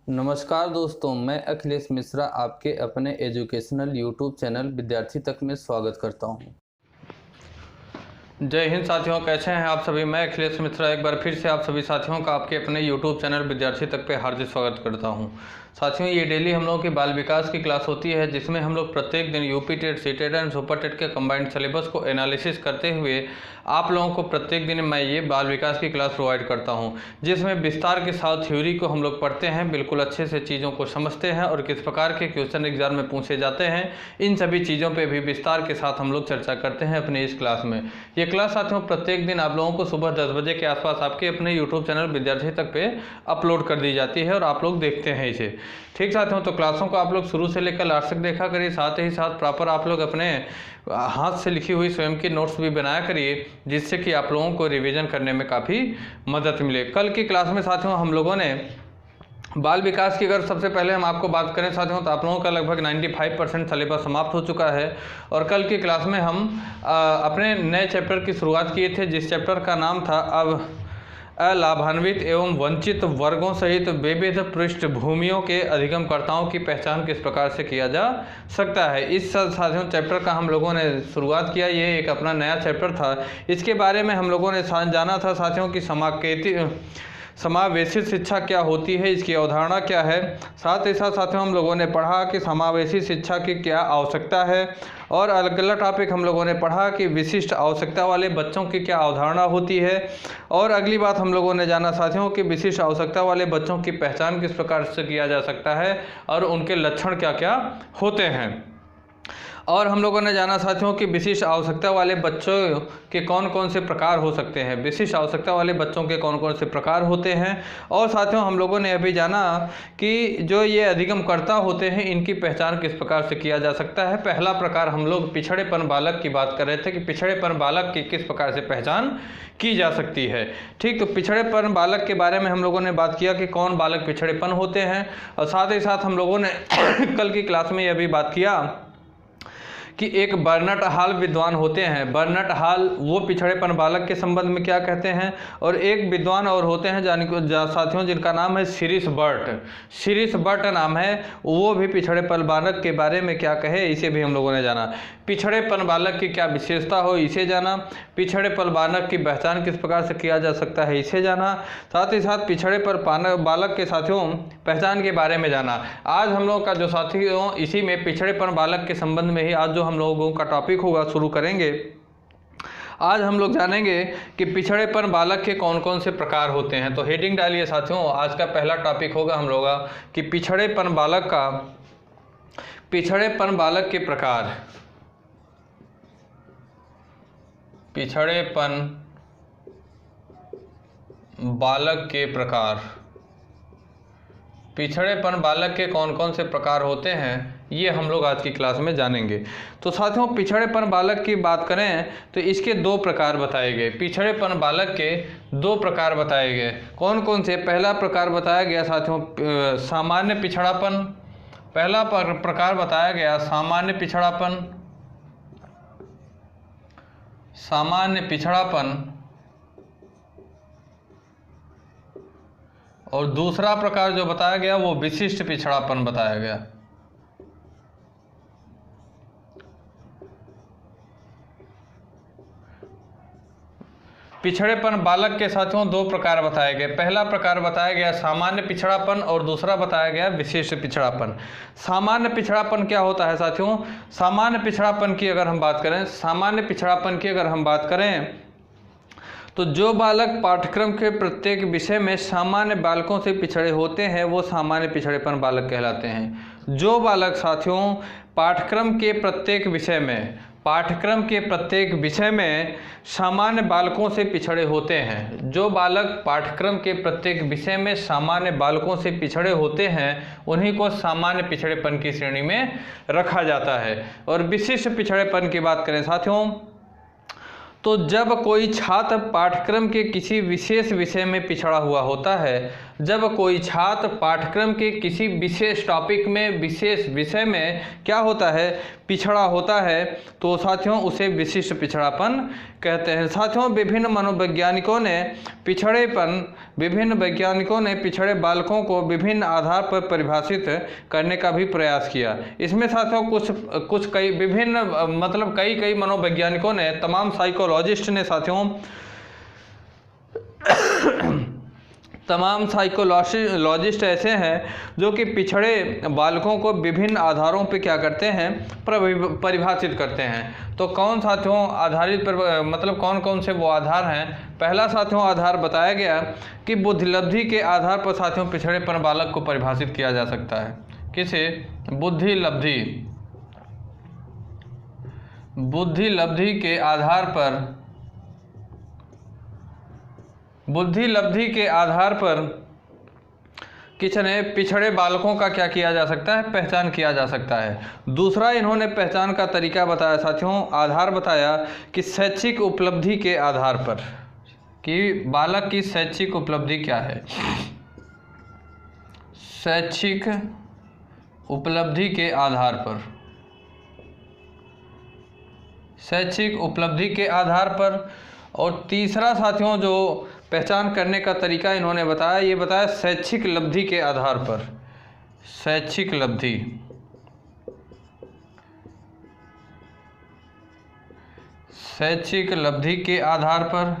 नमस्कार दोस्तों, मैं अखिलेश मिश्रा आपके अपने एजुकेशनल यूट्यूब चैनल विद्यार्थी तक में स्वागत करता हूं। जय हिंद साथियों, कैसे हैं आप सभी। मैं अखिलेश मिश्रा एक बार फिर से आप सभी साथियों का आपके अपने यूट्यूब चैनल विद्यार्थी तक पे हार्दिक स्वागत करता हूं। साथियों, ये डेली हम लोगों की बाल विकास की क्लास होती है, जिसमें हम लोग प्रत्येक दिन UP TET, C TET and super TET के कंबाइंड सिलेबस को एनालिसिस करते हुए आप लोगों को प्रत्येक दिन मैं ये बाल विकास की क्लास प्रोवाइड करता हूं, जिसमें विस्तार के साथ थ्योरी को हम लोग पढ़ते हैं, बिल्कुल अच्छे से चीज़ों को समझते हैं और किस प्रकार के क्वेश्चन एग्जाम में पूछे जाते हैं, इन सभी चीज़ों पर भी विस्तार के साथ हम लोग चर्चा करते हैं अपनी इस क्लास में। ये क्लास साथियों प्रत्येक दिन आप लोगों को सुबह 10 बजे के आसपास आपके अपने यूट्यूब चैनल विद्यार्थी तक पे अपलोड कर दी जाती है और आप लोग देखते हैं इसे। ठीक साथियों, तो क्लासों को आप लोग शुरू से लेकर लास्ट तक देखा करिए, साथ ही साथ प्रॉपर आप लोग अपने हाथ से लिखी हुई स्वयं की नोट्स भी बनाया करिए, जिससे कि आप लोगों को रिवीजन करने में काफ़ी मदद मिले। कल की क्लास में साथियों हम लोगों ने बाल विकास की अगर सबसे पहले हम आपको बात करें साथियों, तो आप लोगों का लगभग 95% सिलेबस समाप्त हो चुका है। और कल की क्लास में हम अपने नए चैप्टर की शुरुआत किए थे, जिस चैप्टर का नाम था अब अलाभान्वित एवं वंचित वर्गों सहित विविध पृष्ठभूमियों के अधिगमकर्ताओं की पहचान किस प्रकार से किया जा सकता है। इस साथियों चैप्टर का हम लोगों ने शुरुआत किया, ये एक अपना नया चैप्टर था। इसके बारे में हम लोगों ने जाना था साथियों कि समावेशी शिक्षा क्या होती है, इसकी अवधारणा क्या है। साथ ही साथ साथियों हम लोगों ने पढ़ा कि समावेशी शिक्षा की क्या आवश्यकता है, और अगला टॉपिक हम लोगों ने पढ़ा कि विशिष्ट आवश्यकता वाले बच्चों की क्या अवधारणा होती है। और अगली बात हम लोगों ने जाना साथियों कि विशिष्ट आवश्यकता वाले बच्चों की पहचान किस प्रकार से किया जा सकता है और उनके लक्षण क्या क्या होते हैं। और हम लोगों ने जाना साथियों कि विशिष्ट आवश्यकता वाले बच्चों के कौन कौन से प्रकार हो सकते हैं, विशिष्ट आवश्यकता वाले बच्चों के कौन कौन से प्रकार होते हैं। और साथियों हम लोगों ने अभी जाना कि जो ये अधिगमकर्ता होते हैं, इनकी पहचान किस प्रकार से किया जा सकता है। पहला प्रकार हम लोग पिछड़ेपन बालक की बात कर रहे थे कि पिछड़ेपन बालक की किस प्रकार से पहचान की जा सकती है। ठीक, तो पिछड़ेपन बालक के बारे में हम लोगों ने बात किया कि कौन बालक पिछड़ेपन होते हैं। और साथ ही साथ हम लोगों ने कल की क्लास में यह भी बात किया कि एक बर्नट हॉल विद्वान होते हैं। बर्नट हॉल वो पिछड़ेपन बालक के संबंध में क्या कहते हैं, और एक विद्वान और होते हैं साथियों जिनका नाम है शिरीष बर्ट। शिरीष बर्ट नाम है, वो भी पिछड़ेपन बालक के बारे में क्या कहे, इसे भी हम लोगों ने जाना। पिछड़ेपन बालक की क्या विशेषता हो, इसे जाना। पिछड़ेपन बालक की पहचान किस प्रकार से किया जा सकता है, इसे जाना। साथ ही साथ पिछड़ेपन बालक के साथियों पहचान के बारे में जाना। आज हम लोगों का जो साथियों इसी में पिछड़ेपन बालक के संबंध में ही आज जो हम लोगों का टॉपिक होगा शुरू करेंगे। आज हम लोग जानेंगे कि पिछड़ेपन बालक के कौन कौन से प्रकार होते हैं। तो हेडिंग डालिए साथियों, आज का पहला टॉपिक होगा हम लोग कि पिछड़ेपन बालक के प्रकार। पिछड़ेपन बालक के प्रकार। पिछड़ेपन बालक के कौन कौन से प्रकार होते हैं, ये हम लोग आज की क्लास में जानेंगे। तो साथियों पिछड़ेपन बालक की बात करें तो इसके दो प्रकार बताए गए। पिछड़ेपन बालक के दो प्रकार बताए गए, कौन कौन से। पहला प्रकार बताया गया साथियों सामान्य पिछड़ापन। पहला प्रकार बताया गया सामान्य पिछड़ापन। सामान्य पिछड़ापन। और दूसरा प्रकार जो बताया गया वो विशिष्ट पिछड़ापन बताया गया। पिछड़ेपन बालक के साथियों दो प्रकार बताए गए। पहला प्रकार बताया गया सामान्य पिछड़ापन और दूसरा बताया गया विशिष्ट पिछड़ापन। सामान्य पिछड़ापन क्या होता है साथियों, सामान्य पिछड़ापन की अगर हम बात करें, सामान्य पिछड़ापन की अगर हम बात करें तो जो बालक पाठ्यक्रम के प्रत्येक विषय में सामान्य बालकों से पिछड़े होते हैं वो सामान्य पिछड़ेपन बालक कहलाते हैं। जो बालक साथियों पाठ्यक्रम के प्रत्येक विषय में सामान्य बालकों से पिछड़े होते हैं, जो बालक पाठ्यक्रम के प्रत्येक विषय में सामान्य बालकों से पिछड़े होते हैं उन्हीं को सामान्य पिछड़ेपन की श्रेणी में रखा जाता है। और विशिष्ट पिछड़ेपन की बात करें साथियों तो जब कोई छात्र पाठ्यक्रम के किसी विशेष विषय में पिछड़ा हुआ होता है जब कोई छात्र पाठ्यक्रम के किसी विशेष टॉपिक में, विशेष विषय में क्या होता है, पिछड़ा होता है, तो साथियों उसे विशिष्ट पिछड़ापन कहते हैं। साथियों विभिन्न वैज्ञानिकों ने पिछड़े बालकों को विभिन्न आधार पर परिभाषित करने का भी प्रयास किया। इसमें साथियों कई मनोवैज्ञानिकों ने, तमाम साइकोलॉजिस्ट ने साथियों तमाम साइकोलॉजिस्ट ऐसे हैं जो कि पिछड़े बालकों को विभिन्न आधारों पे क्या करते हैं, परिभाषित करते हैं। तो कौन साथियों आधारित पर कौन कौन से वो आधार हैं। पहला साथियों आधार बताया गया कि बुद्धिलब्धि के आधार पर साथियों पिछड़ेपन बालक को परिभाषित किया जा सकता है। किसे? बुद्धिलब्धि के आधार पर किसने पिछड़े बालकों का क्या किया जा सकता है, पहचान किया जा सकता है। दूसरा इन्होंने पहचान का तरीका बताया साथियों, आधार बताया कि शैक्षिक उपलब्धि के आधार पर, कि बालक की शैक्षिक उपलब्धि क्या है। शैक्षिक उपलब्धि के आधार पर, शैक्षिक उपलब्धि के आधार पर। और तीसरा साथियों जो पहचान करने का तरीका इन्होंने बताया, ये बताया शैक्षिक लब्धि के आधार पर। शैक्षिक लब्धि के आधार पर।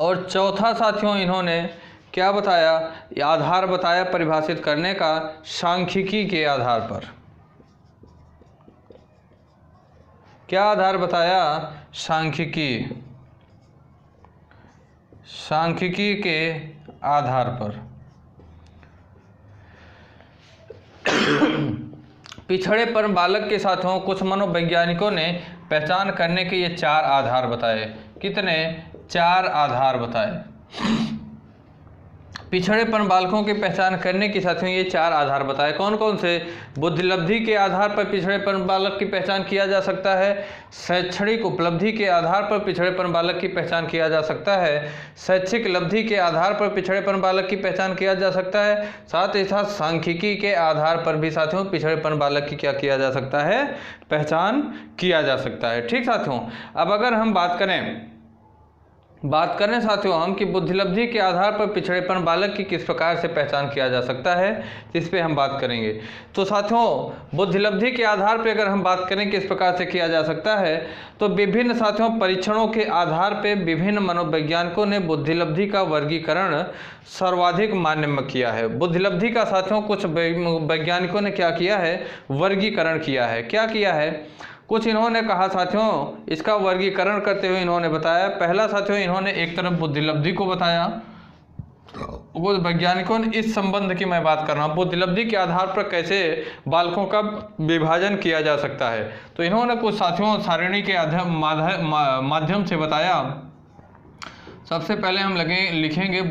और चौथा साथियों इन्होंने क्या बताया, आधार बताया परिभाषित करने का, सांख्यिकी के आधार पर। क्या आधार बताया? सांख्यिकी के आधार पर। पिछड़ेपन बालक के साथियों कुछ मनोवैज्ञानिकों ने पहचान करने के ये 4 आधार बताए। कितने? 4 आधार बताए। पिछड़ेपन बालकों की पहचान करने की साथियों ये 4 आधार बताए। कौन कौन से? बुद्धिलब्धि के आधार पर पिछड़ेपन बालक की पहचान किया जा सकता है, शैक्षणिक उपलब्धि के आधार पर पिछड़ेपन बालक की पहचान किया जा सकता है, शैक्षिक लब्धि के आधार पर पिछड़ेपन बालक की पहचान किया जा सकता है, साथ ही साथ सांख्यिकी के आधार पर भी साथियों पिछड़ेपन बालक की क्या किया जा सकता है, पहचान किया जा सकता है। ठीक साथियों, अब अगर हम बात करें साथियों हम कि बुद्धिलब्धि के आधार पर पिछड़ेपन बालक की किस प्रकार से पहचान किया जा सकता है, इस पे हम बात करेंगे। तो साथियों बुद्धिलब्धि के आधार पर अगर हम बात करें किस प्रकार से किया जा सकता है, तो विभिन्न साथियों परीक्षणों के आधार पर विभिन्न मनोवैज्ञानिकों ने बुद्धिलब्धि का वर्गीकरण सर्वाधिक मान्य किया है। बुद्धिलब्धि का साथियों कुछ वैज्ञानिकों ने क्या किया है, वर्गीकरण किया है। क्या किया है? कुछ इन्होंने कहा साथियों, इसका वर्गीकरण करते हुए इन्होंने बताया। पहला साथियों इन्होंने एक तरफ बुद्धिलब्धि को बताया, वो वैज्ञानिकों ने इस संबंध की मैं बात कर रहा हूँ, बुद्धिलब्धि के आधार पर कैसे बालकों का विभाजन किया जा सकता है। तो इन्होंने कुछ साथियों सारणी के माध्यम से बताया। सबसे पहले हम लिखेंगे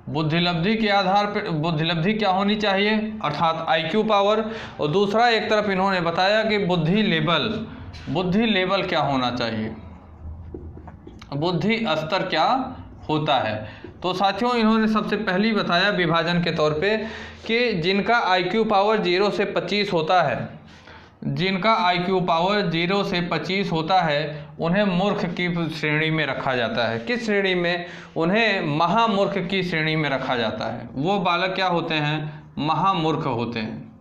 बुद्धिलब्धि के आधार पर बुद्धिलब्धि क्या होनी चाहिए, अर्थात IQ पावर। और दूसरा एक तरफ इन्होंने बताया कि बुद्धि लेवल क्या होना चाहिए, बुद्धि स्तर क्या होता है। तो साथियों इन्होंने सबसे पहले बताया विभाजन के तौर पे कि जिनका IQ पावर 0 से 25 होता है, जिनका IQ पावर 0 से 25 होता है उन्हें मूर्ख की श्रेणी में रखा जाता है। किस श्रेणी में? उन्हें महामूर्ख की श्रेणी में रखा जाता है। वो बालक क्या होते हैं, महामूर्ख होते हैं।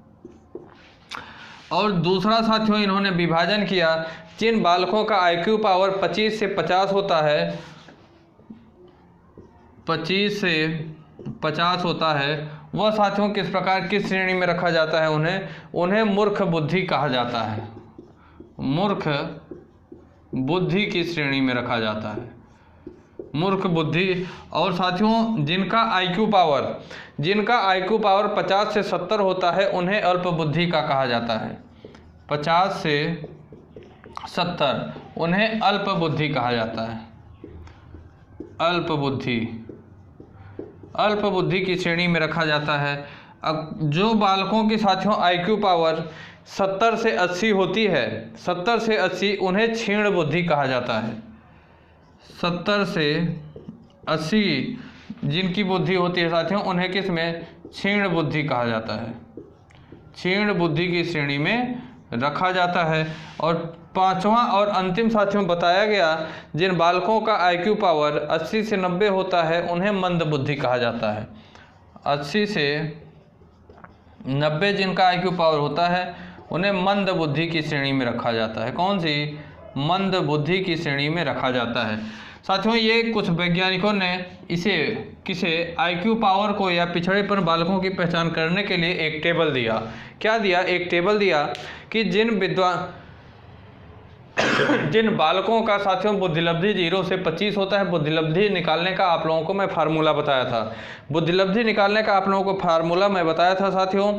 और दूसरा साथियों इन्होंने विभाजन किया, जिन बालकों का IQ पावर 25 से 50 होता है, 25 से 50 होता है, वह साथियों किस प्रकार किस श्रेणी में रखा जाता है, उन्हें मूर्ख बुद्धि कहा जाता है। मूर्ख बुद्धि की श्रेणी में रखा जाता है, मूर्ख बुद्धि। और साथियों जिनका IQ पावर 50 से 70 होता है उन्हें अल्प बुद्धि का कहा जाता है। 50 से 70 उन्हें अल्प बुद्धि कहा जाता है। अल्प बुद्धि की श्रेणी में रखा जाता है। अब जो बालकों की साथियों IQ पावर 70 से 80 होती है, 70 से 80 उन्हें क्षीण बुद्धि कहा जाता है। 70 से 80 जिनकी बुद्धि होती है साथियों, उन्हें किस में क्षीण बुद्धि कहा जाता है, क्षीण बुद्धि की श्रेणी में रखा जाता है। और पांचवा और अंतिम साथियों बताया गया, जिन बालकों का आईक्यू पावर 80 से 90 होता है उन्हें मंद बुद्धि कहा जाता है। 80 से 90 जिनका आईक्यू पावर होता है उन्हें मंद बुद्धि की श्रेणी में रखा जाता है। कौन सी? मंद बुद्धि की श्रेणी में रखा जाता है। साथियों ये कुछ वैज्ञानिकों ने किसे आईक्यू पावर को या पिछड़ेपन बालकों की पहचान करने के लिए एक टेबल दिया। क्या दिया? एक टेबल दिया कि जिन बालकों का साथियों बुद्धिलब्धि 0 से 25 होता है, बुद्धिलब्धि निकालने का आप लोगों को मैं फार्मूला बताया था, बुद्धिलब्धि निकालने का आप लोगों को फार्मूला मैं बताया था साथियों,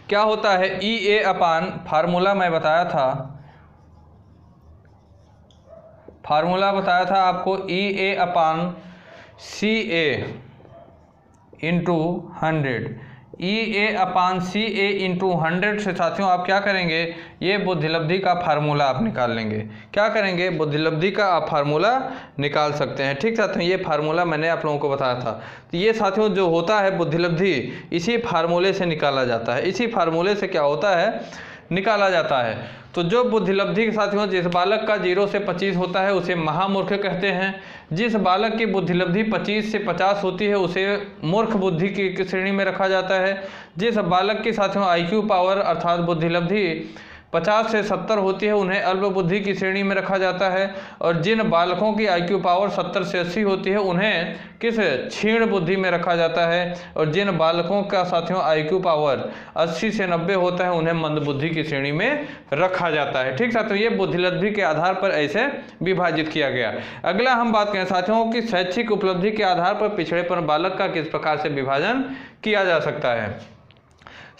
क्या होता है EA अपान, फार्मूला मैं बताया था, फार्मूला बताया था आपको EA अपान CA इंटू 100, EA अपान CA इंटू 100 से साथियों आप क्या करेंगे, ये बुद्धिलब्धि का फार्मूला आप निकाल लेंगे। क्या करेंगे? बुद्धिलब्धि का आप फार्मूला निकाल सकते हैं। ठीक साथियों, ये फार्मूला मैंने आप लोगों को बताया था। तो ये साथियों जो होता है बुद्धिलब्धि, इसी फार्मूले से निकाला जाता है, इसी फार्मूले से क्या होता है, निकाला जाता है। तो जो बुद्धिलब्धि के साथियों जिस बालक का 0 से 25 होता है उसे महामूर्ख कहते हैं, जिस बालक की बुद्धिलब्धि 25 से 50 होती है उसे मूर्ख बुद्धि की श्रेणी में रखा जाता है, जिस बालक की साथियों आईक्यू पावर अर्थात बुद्धिलब्धि 50 से 70 होती है उन्हें अल्प बुद्धि की श्रेणी में रखा जाता है, और जिन बालकों की आईक्यू पावर 70 से 80 होती है उन्हें किस क्षीण बुद्धि में रखा जाता है, और जिन बालकों का साथियों आईक्यू पावर 80 से 90 होता है उन्हें मंद बुद्धि की श्रेणी में रखा जाता है। ठीक साथियों, ये बुद्धिलब्धि के आधार पर ऐसे विभाजित किया गया। अगला हम बात करें साथियों कि शैक्षिक उपलब्धि के आधार पर पिछड़ेपन बालक का किस प्रकार से विभाजन किया जा सकता है।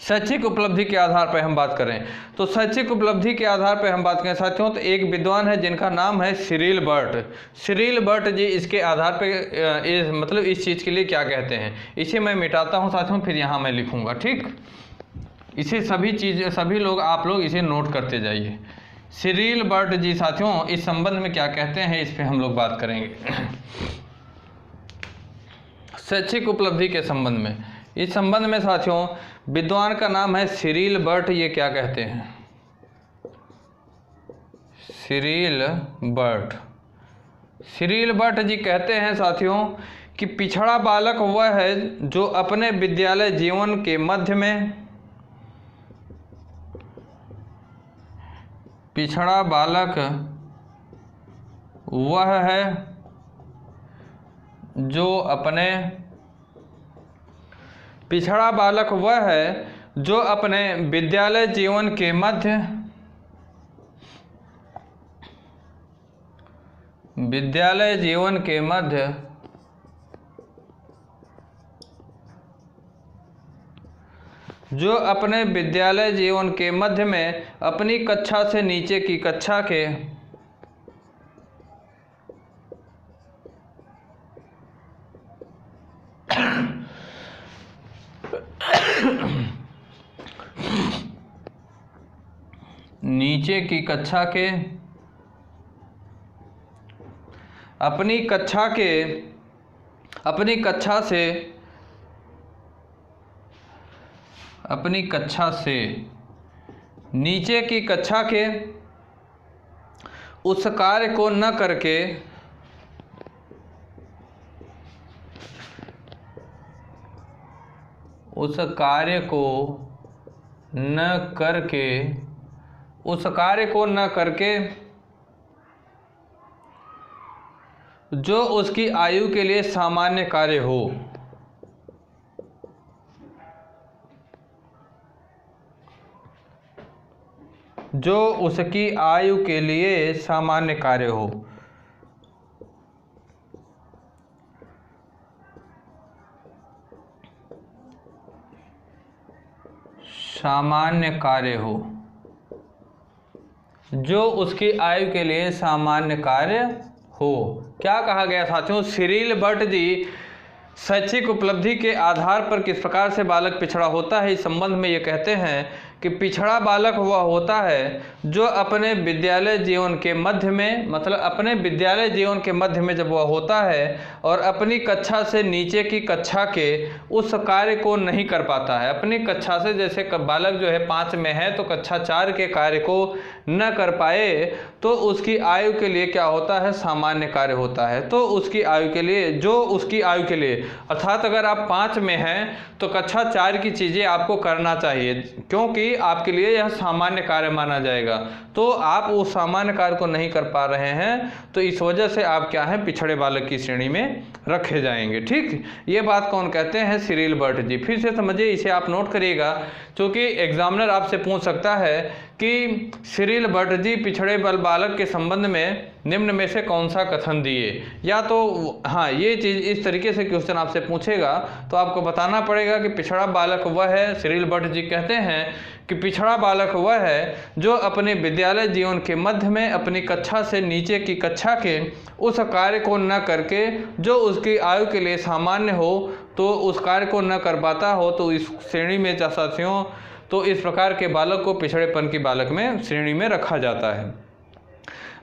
शैक्षिक उपलब्धि के आधार पर हम बात करें तो शैक्षिक उपलब्धि के आधार पर हम बात करें साथियों तो एक विद्वान है जिनका नाम है सिरिल बर्ट। सिरिल बर्ट जी इसके आधार पर मतलब इस चीज़ के लिए क्या कहते हैं, इसे मैं मिटाता हूं साथियों, फिर यहाँ मैं लिखूंगा। ठीक, इसे सभी लोग आप लोग इसे नोट करते जाइए। सिरिल बर्ट जी साथियों इस संबंध में क्या कहते हैं इस पर हम लोग बात करेंगे। शैक्षिक उपलब्धि के संबंध में, इस संबंध में साथियों विद्वान का नाम है सिरिल बर्ट। ये क्या कहते हैं, सिरिल बर्ट। सिरिल बर्ट जी कहते हैं साथियों कि पिछड़ा बालक वह है जो अपने विद्यालय जीवन के मध्य में, पिछड़ा बालक वह है जो अपने, पिछड़ा बालक वह है जो अपने विद्यालय जीवन के मध्य, विद्यालय जीवन के मध्य जो अपने विद्यालय जीवन के मध्य में अपनी कक्षा से नीचे की कक्षा के नीचे की कक्षा के अपनी कक्षा से नीचे की कक्षा के उस कार्य को न करके उस कार्य को न करके जो उसकी आयु के लिए सामान्य कार्य हो, जो उसकी आयु के लिए सामान्य कार्य हो। सामान्य कार्य हो, जो उसकी आयु के लिए सामान्य कार्य हो। क्या कहा गया साथियों, सिरिल बर्ट जी शैक्षिक उपलब्धि के आधार पर किस प्रकार से बालक पिछड़ा होता है इस संबंध में ये कहते हैं कि पिछड़ा बालक वह होता है जो अपने विद्यालय जीवन के मध्य में, मतलब अपने विद्यालय जीवन के मध्य में जब वह होता है और अपनी कक्षा से नीचे की कक्षा के उस कार्य को नहीं कर पाता है। अपनी कक्षा से, जैसे बालक जो है 5 में है तो कक्षा 4 के कार्य को न कर पाए तो उसकी आयु के लिए क्या होता है, सामान्य कार्य होता है। तो उसकी आयु के लिए, जो उसकी आयु के लिए, अर्थात अगर आप 5 में हैं तो कक्षा 4 की चीज़ें आपको करना चाहिए, क्योंकि आपके लिए यह सामान्य कार्य माना जाएगा। तो आप उस सामान्य कार्य को नहीं कर पा रहे हैं तो इस वजह से आप क्या हैं, पिछड़े बालक की श्रेणी में रखे जाएंगे। ठीक, ये बात कौन कहते हैं, सिरिल बर्ट जी। फिर से समझिए, इसे आप नोट करिएगा, क्योंकि एग्जामिनर आपसे पूछ सकता है कि सिरिल बर्ट जी पिछड़े बालक के संबंध में निम्न में से कौन सा कथन दिए, या तो हाँ ये चीज़ इस तरीके से क्वेश्चन आपसे पूछेगा तो आपको बताना पड़ेगा कि पिछड़ा बालक वह है, सिरिल बर्ट जी कहते हैं कि पिछड़ा बालक वह है जो अपने विद्यालय जीवन के मध्य में अपनी कक्षा से नीचे की कक्षा के उस कार्य को न करके जो उसकी आयु के लिए सामान्य हो, तो उस कार्य को न कर पाता हो, तो इस श्रेणी में साथियों, तो इस प्रकार के बालक को पिछड़ेपन की बालक में श्रेणी में रखा जाता है।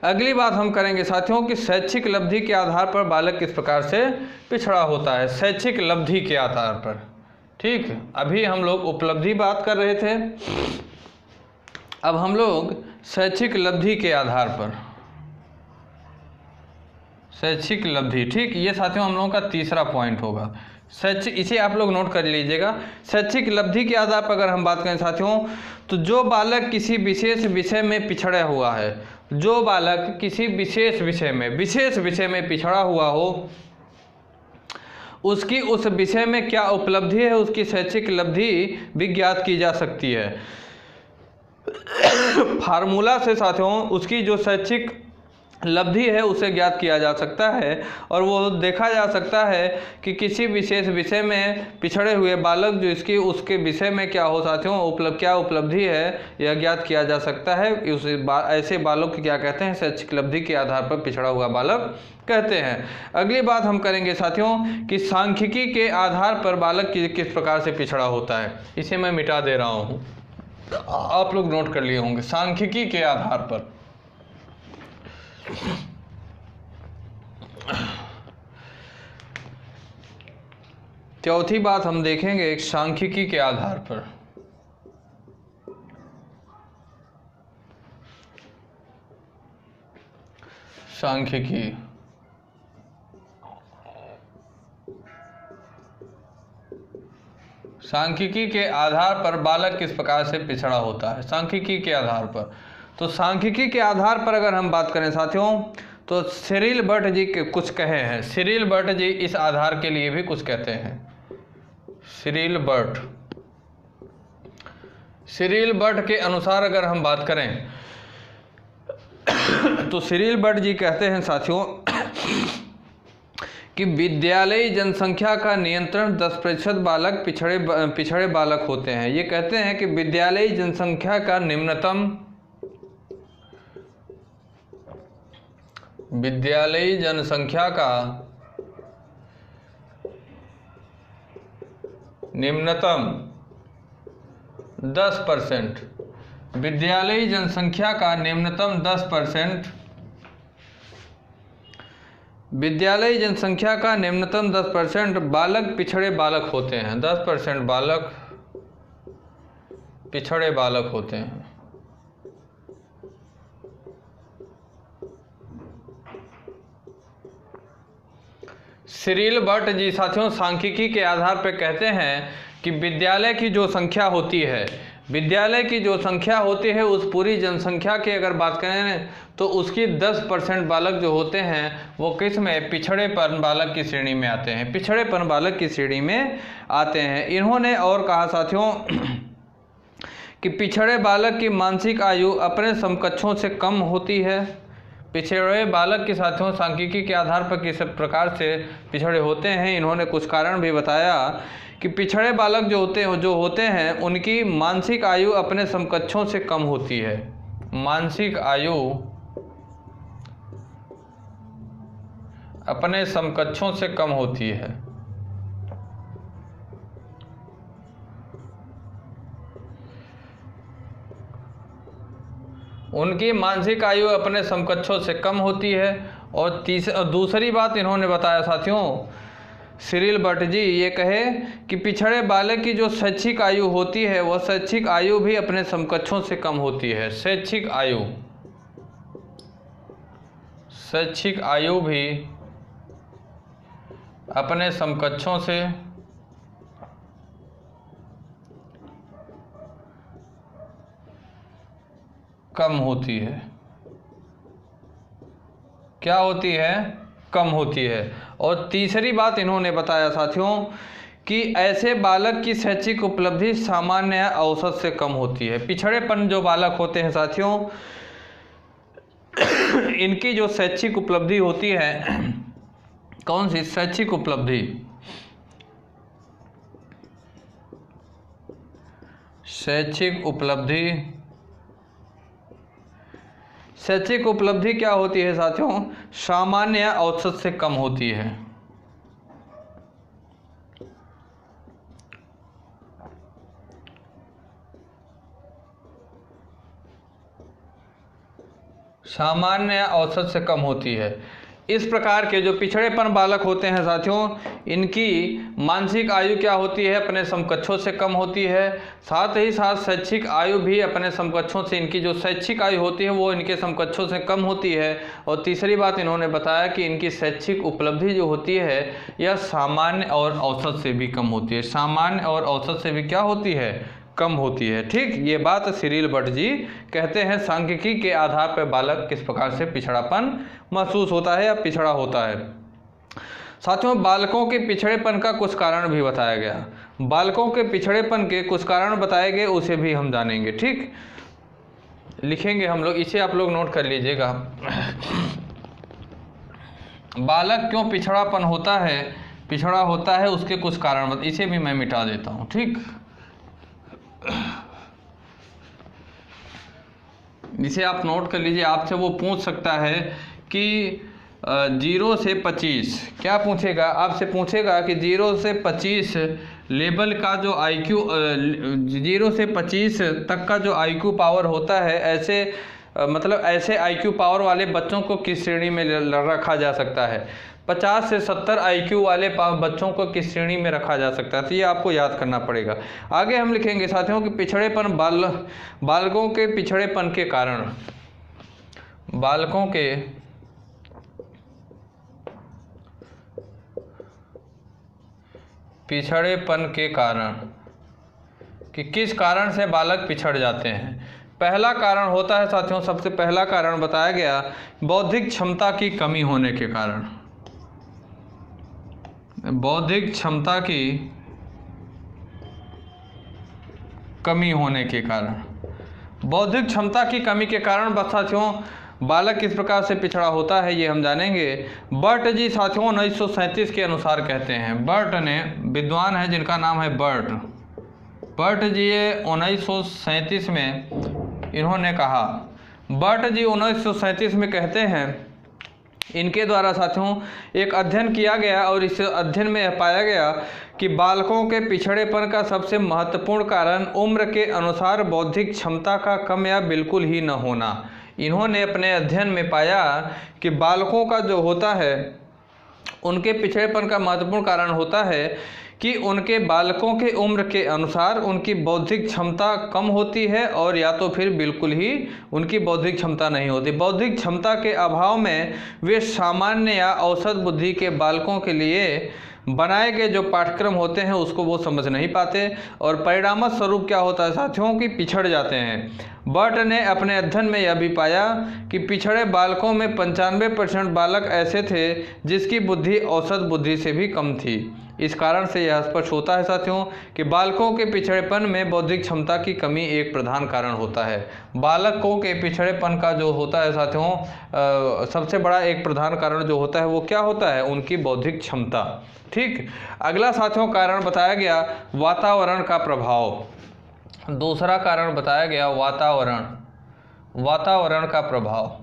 अगली बात हम करेंगे साथियों कि शैक्षिक लब्धि के आधार पर बालक किस प्रकार से पिछड़ा होता है। शैक्षिक लब्धि के आधार पर, ठीक, अभी हम लोग उपलब्धि बात कर रहे थे, अब हम लोग शैक्षिक लब्धि के आधार पर, शैक्षिक लब्धि, ठीक, ये साथियों हम लोगों का तीसरा पॉइंट होगा। इसे आप लोग नोट कर लीजिएगा। शैक्षिक लब्धि के आधार पर अगर हम बात करें साथियों, तो जो बालक किसी विशेष विषय में पिछड़ा हुआ है, जो बालक किसी विशेष विषय में पिछड़ा हुआ हो, उसकी उस विषय में क्या उपलब्धि है, उसकी शैक्षिक लब्धि भी ज्ञात की जा सकती है। फार्मूला से साथियों उसकी जो शैक्षिक लब्धि है उसे ज्ञात किया जा सकता है, और वो देखा जा सकता है कि किसी विशेष विषय में पिछड़े हुए बालक जो इसकी उसके विषय में क्या हो साथियों, क्या उपलब्धि है, यह ज्ञात किया जा सकता है। ऐसे बालक की क्या कहते हैं, शैक्षिक लब्धि के आधार पर पिछड़ा हुआ बालक कहते हैं। अगली बात हम करेंगे साथियों कि सांख्यिकी के आधार पर बालक किस प्रकार से पिछड़ा होता है। इसे मैं मिटा दे रहा हूँ, आप लोग नोट कर लिए होंगे। सांख्यिकी के आधार पर, चौथी बात हम देखेंगे सांख्यिकी के आधार पर। सांख्यिकी, सांख्यिकी के आधार पर बालक किस प्रकार से पिछड़ा होता है। सांख्यिकी के आधार पर, तो सांख्यिकी के आधार पर अगर हम बात करें साथियों, तो सिरिल बर्ट जी के कुछ कहे हैं। सिरिल बर्ट जी इस आधार के लिए भी कुछ कहते हैं। सिरिल बर्ट के अनुसार अगर हम बात करें तो सिरिल बर्ट जी कहते हैं साथियों कि विद्यालयी जनसंख्या का नियंत्रण 10% बालक पिछड़े बालक होते हैं। ये कहते हैं कि विद्यालयी जनसंख्या का न्यूनतम 10%, विद्यालयी जनसंख्या का न्यूनतम 10%, विद्यालयी जनसंख्या का न्यूनतम 10% बालक पिछड़े बालक होते हैं। 10% बालक पिछड़े बालक होते हैं। सिरिल बर्ट जी साथियों सांख्यिकी के आधार पर कहते हैं कि विद्यालय की जो संख्या होती है, उस पूरी जनसंख्या की अगर बात करें तो उसकी 10% बालक जो होते हैं वो किस में, पिछड़ेपन बालक की श्रेणी में आते हैं। पिछड़ेपन बालक की श्रेणी में आते हैं। इन्होंने और कहा साथियों कि पिछड़े बालक की मानसिक आयु अपने समकक्षों से कम होती है। पिछड़े बालक के साथियों सांख्यिकी के आधार पर किस प्रकार से पिछड़े होते हैं, इन्होंने कुछ कारण भी बताया कि पिछड़े बालक जो होते हैं उनकी मानसिक आयु अपने समकक्षों से कम होती है। मानसिक आयु अपने समकक्षों से कम होती है। उनकी मानसिक आयु अपने समकक्षों से कम होती है। और दूसरी बात इन्होंने बताया साथियों, सिरिल भट्ट जी ये कहे कि पिछड़े बालक की जो शैक्षिक आयु होती है वह शैक्षिक आयु भी अपने समकक्षों से कम होती है। शैक्षिक आयु भी अपने समकक्षों से कम होती है। क्या होती है? कम होती है। और तीसरी बात इन्होंने बताया साथियों कि ऐसे बालक की शैक्षिक उपलब्धि सामान्य औसत से कम होती है। पिछड़ेपन जो बालक होते हैं साथियों, इनकी जो शैक्षिक उपलब्धि होती है, कौन सी शैक्षिक उपलब्धि? शैक्षिक उपलब्धि क्या होती है साथियों? सामान्य औसत से कम होती है। सामान्य औसत से कम होती है। इस प्रकार के जो पिछड़ेपन बालक होते हैं साथियों, इनकी मानसिक आयु क्या होती है? अपने समकक्षों से कम होती है। साथ ही साथ शैक्षिक आयु भी अपने समकक्षों से, इनकी जो शैक्षिक आयु होती है वो इनके समकक्षों से कम होती है। और तीसरी बात इन्होंने बताया कि इनकी शैक्षिक उपलब्धि जो होती है यह सामान्य और औसत से भी कम होती है। सामान्य और औसत से भी क्या होती है? कम होती है। ठीक, ये बात सिरिल भट्ट जी कहते हैं सांख्यिकी के आधार पर बालक किस प्रकार से पिछड़ापन महसूस होता है या पिछड़ा होता है। साथियों, बालकों के पिछड़ेपन का कुछ कारण भी बताया गया। बालकों के पिछड़ेपन के कुछ कारण बताए गए, उसे भी हम जानेंगे। ठीक, लिखेंगे हम लोग, इसे आप लोग नोट कर लीजिएगा। बालक क्यों पिछड़ा होता है उसके कुछ कारण, इसे भी मैं मिटा देता हूँ। ठीक, इसे आप नोट कर लीजिए। आपसे वो पूछ सकता है कि 0 से 25 क्या पूछेगा? आपसे पूछेगा कि 0 से 25 लेवल का जो IQ, 0 से 25 तक का जो IQ पावर होता है, ऐसे मतलब ऐसे IQ पावर वाले बच्चों को किस श्रेणी में रखा जा सकता है? 50 से 70 IQ वाले बच्चों को किस श्रेणी में रखा जा सकता है? तो ये आपको याद करना पड़ेगा। आगे हम लिखेंगे साथियों कि पिछड़ेपन बालकों के पिछड़ेपन के कारण, बालकों के पिछड़ेपन के कारण, कि किस कारण से बालक पिछड़ जाते हैं। पहला कारण होता है साथियों, सबसे पहला कारण बताया गया बौद्धिक क्षमता की कमी होने के कारण। बौद्धिक क्षमता की कमी होने के कारण, बौद्धिक क्षमता की कमी के कारण साथियों बालक किस प्रकार से पिछड़ा होता है ये हम जानेंगे। बर्ट जी साथियों 1937 के अनुसार कहते हैं, बर्ट ने, विद्वान है जिनका नाम है बर्ट जी, ये 1937 में इन्होंने कहा। बर्ट जी 1937 में कहते हैं, इनके द्वारा साथियों एक अध्ययन किया गया और इस अध्ययन में पाया गया कि बालकों के पिछड़ेपन का सबसे महत्वपूर्ण कारण उम्र के अनुसार बौद्धिक क्षमता का कम या बिल्कुल ही न होना। इन्होंने अपने अध्ययन में पाया कि बालकों का जो होता है, उनके पिछड़ेपन का महत्वपूर्ण कारण होता है कि उनके बालकों के उम्र के अनुसार उनकी बौद्धिक क्षमता कम होती है और या तो फिर बिल्कुल ही उनकी बौद्धिक क्षमता नहीं होती। बौद्धिक क्षमता के अभाव में वे सामान्य या औसत बुद्धि के बालकों के लिए बनाए गए जो पाठ्यक्रम होते हैं उसको वो समझ नहीं पाते और परिणाम स्वरूप क्या होता है साथियों कि पिछड़ जाते हैं। बर्ट ने अपने अध्ययन में यह भी पाया कि पिछड़े बालकों में 95% बालक ऐसे थे जिसकी बुद्धि औसत बुद्धि से भी कम थी। इस कारण से यह स्पष्ट होता है साथियों कि बालकों के पिछड़ेपन में बौद्धिक क्षमता की कमी एक प्रधान कारण होता है। बालकों के पिछड़ेपन का जो होता है साथियों सबसे बड़ा एक प्रधान कारण जो होता है वो क्या होता है? उनकी बौद्धिक क्षमता। ठीक, अगला साथियों कारण बताया गया वातावरण का प्रभाव। दूसरा कारण बताया गया वातावरण का प्रभाव।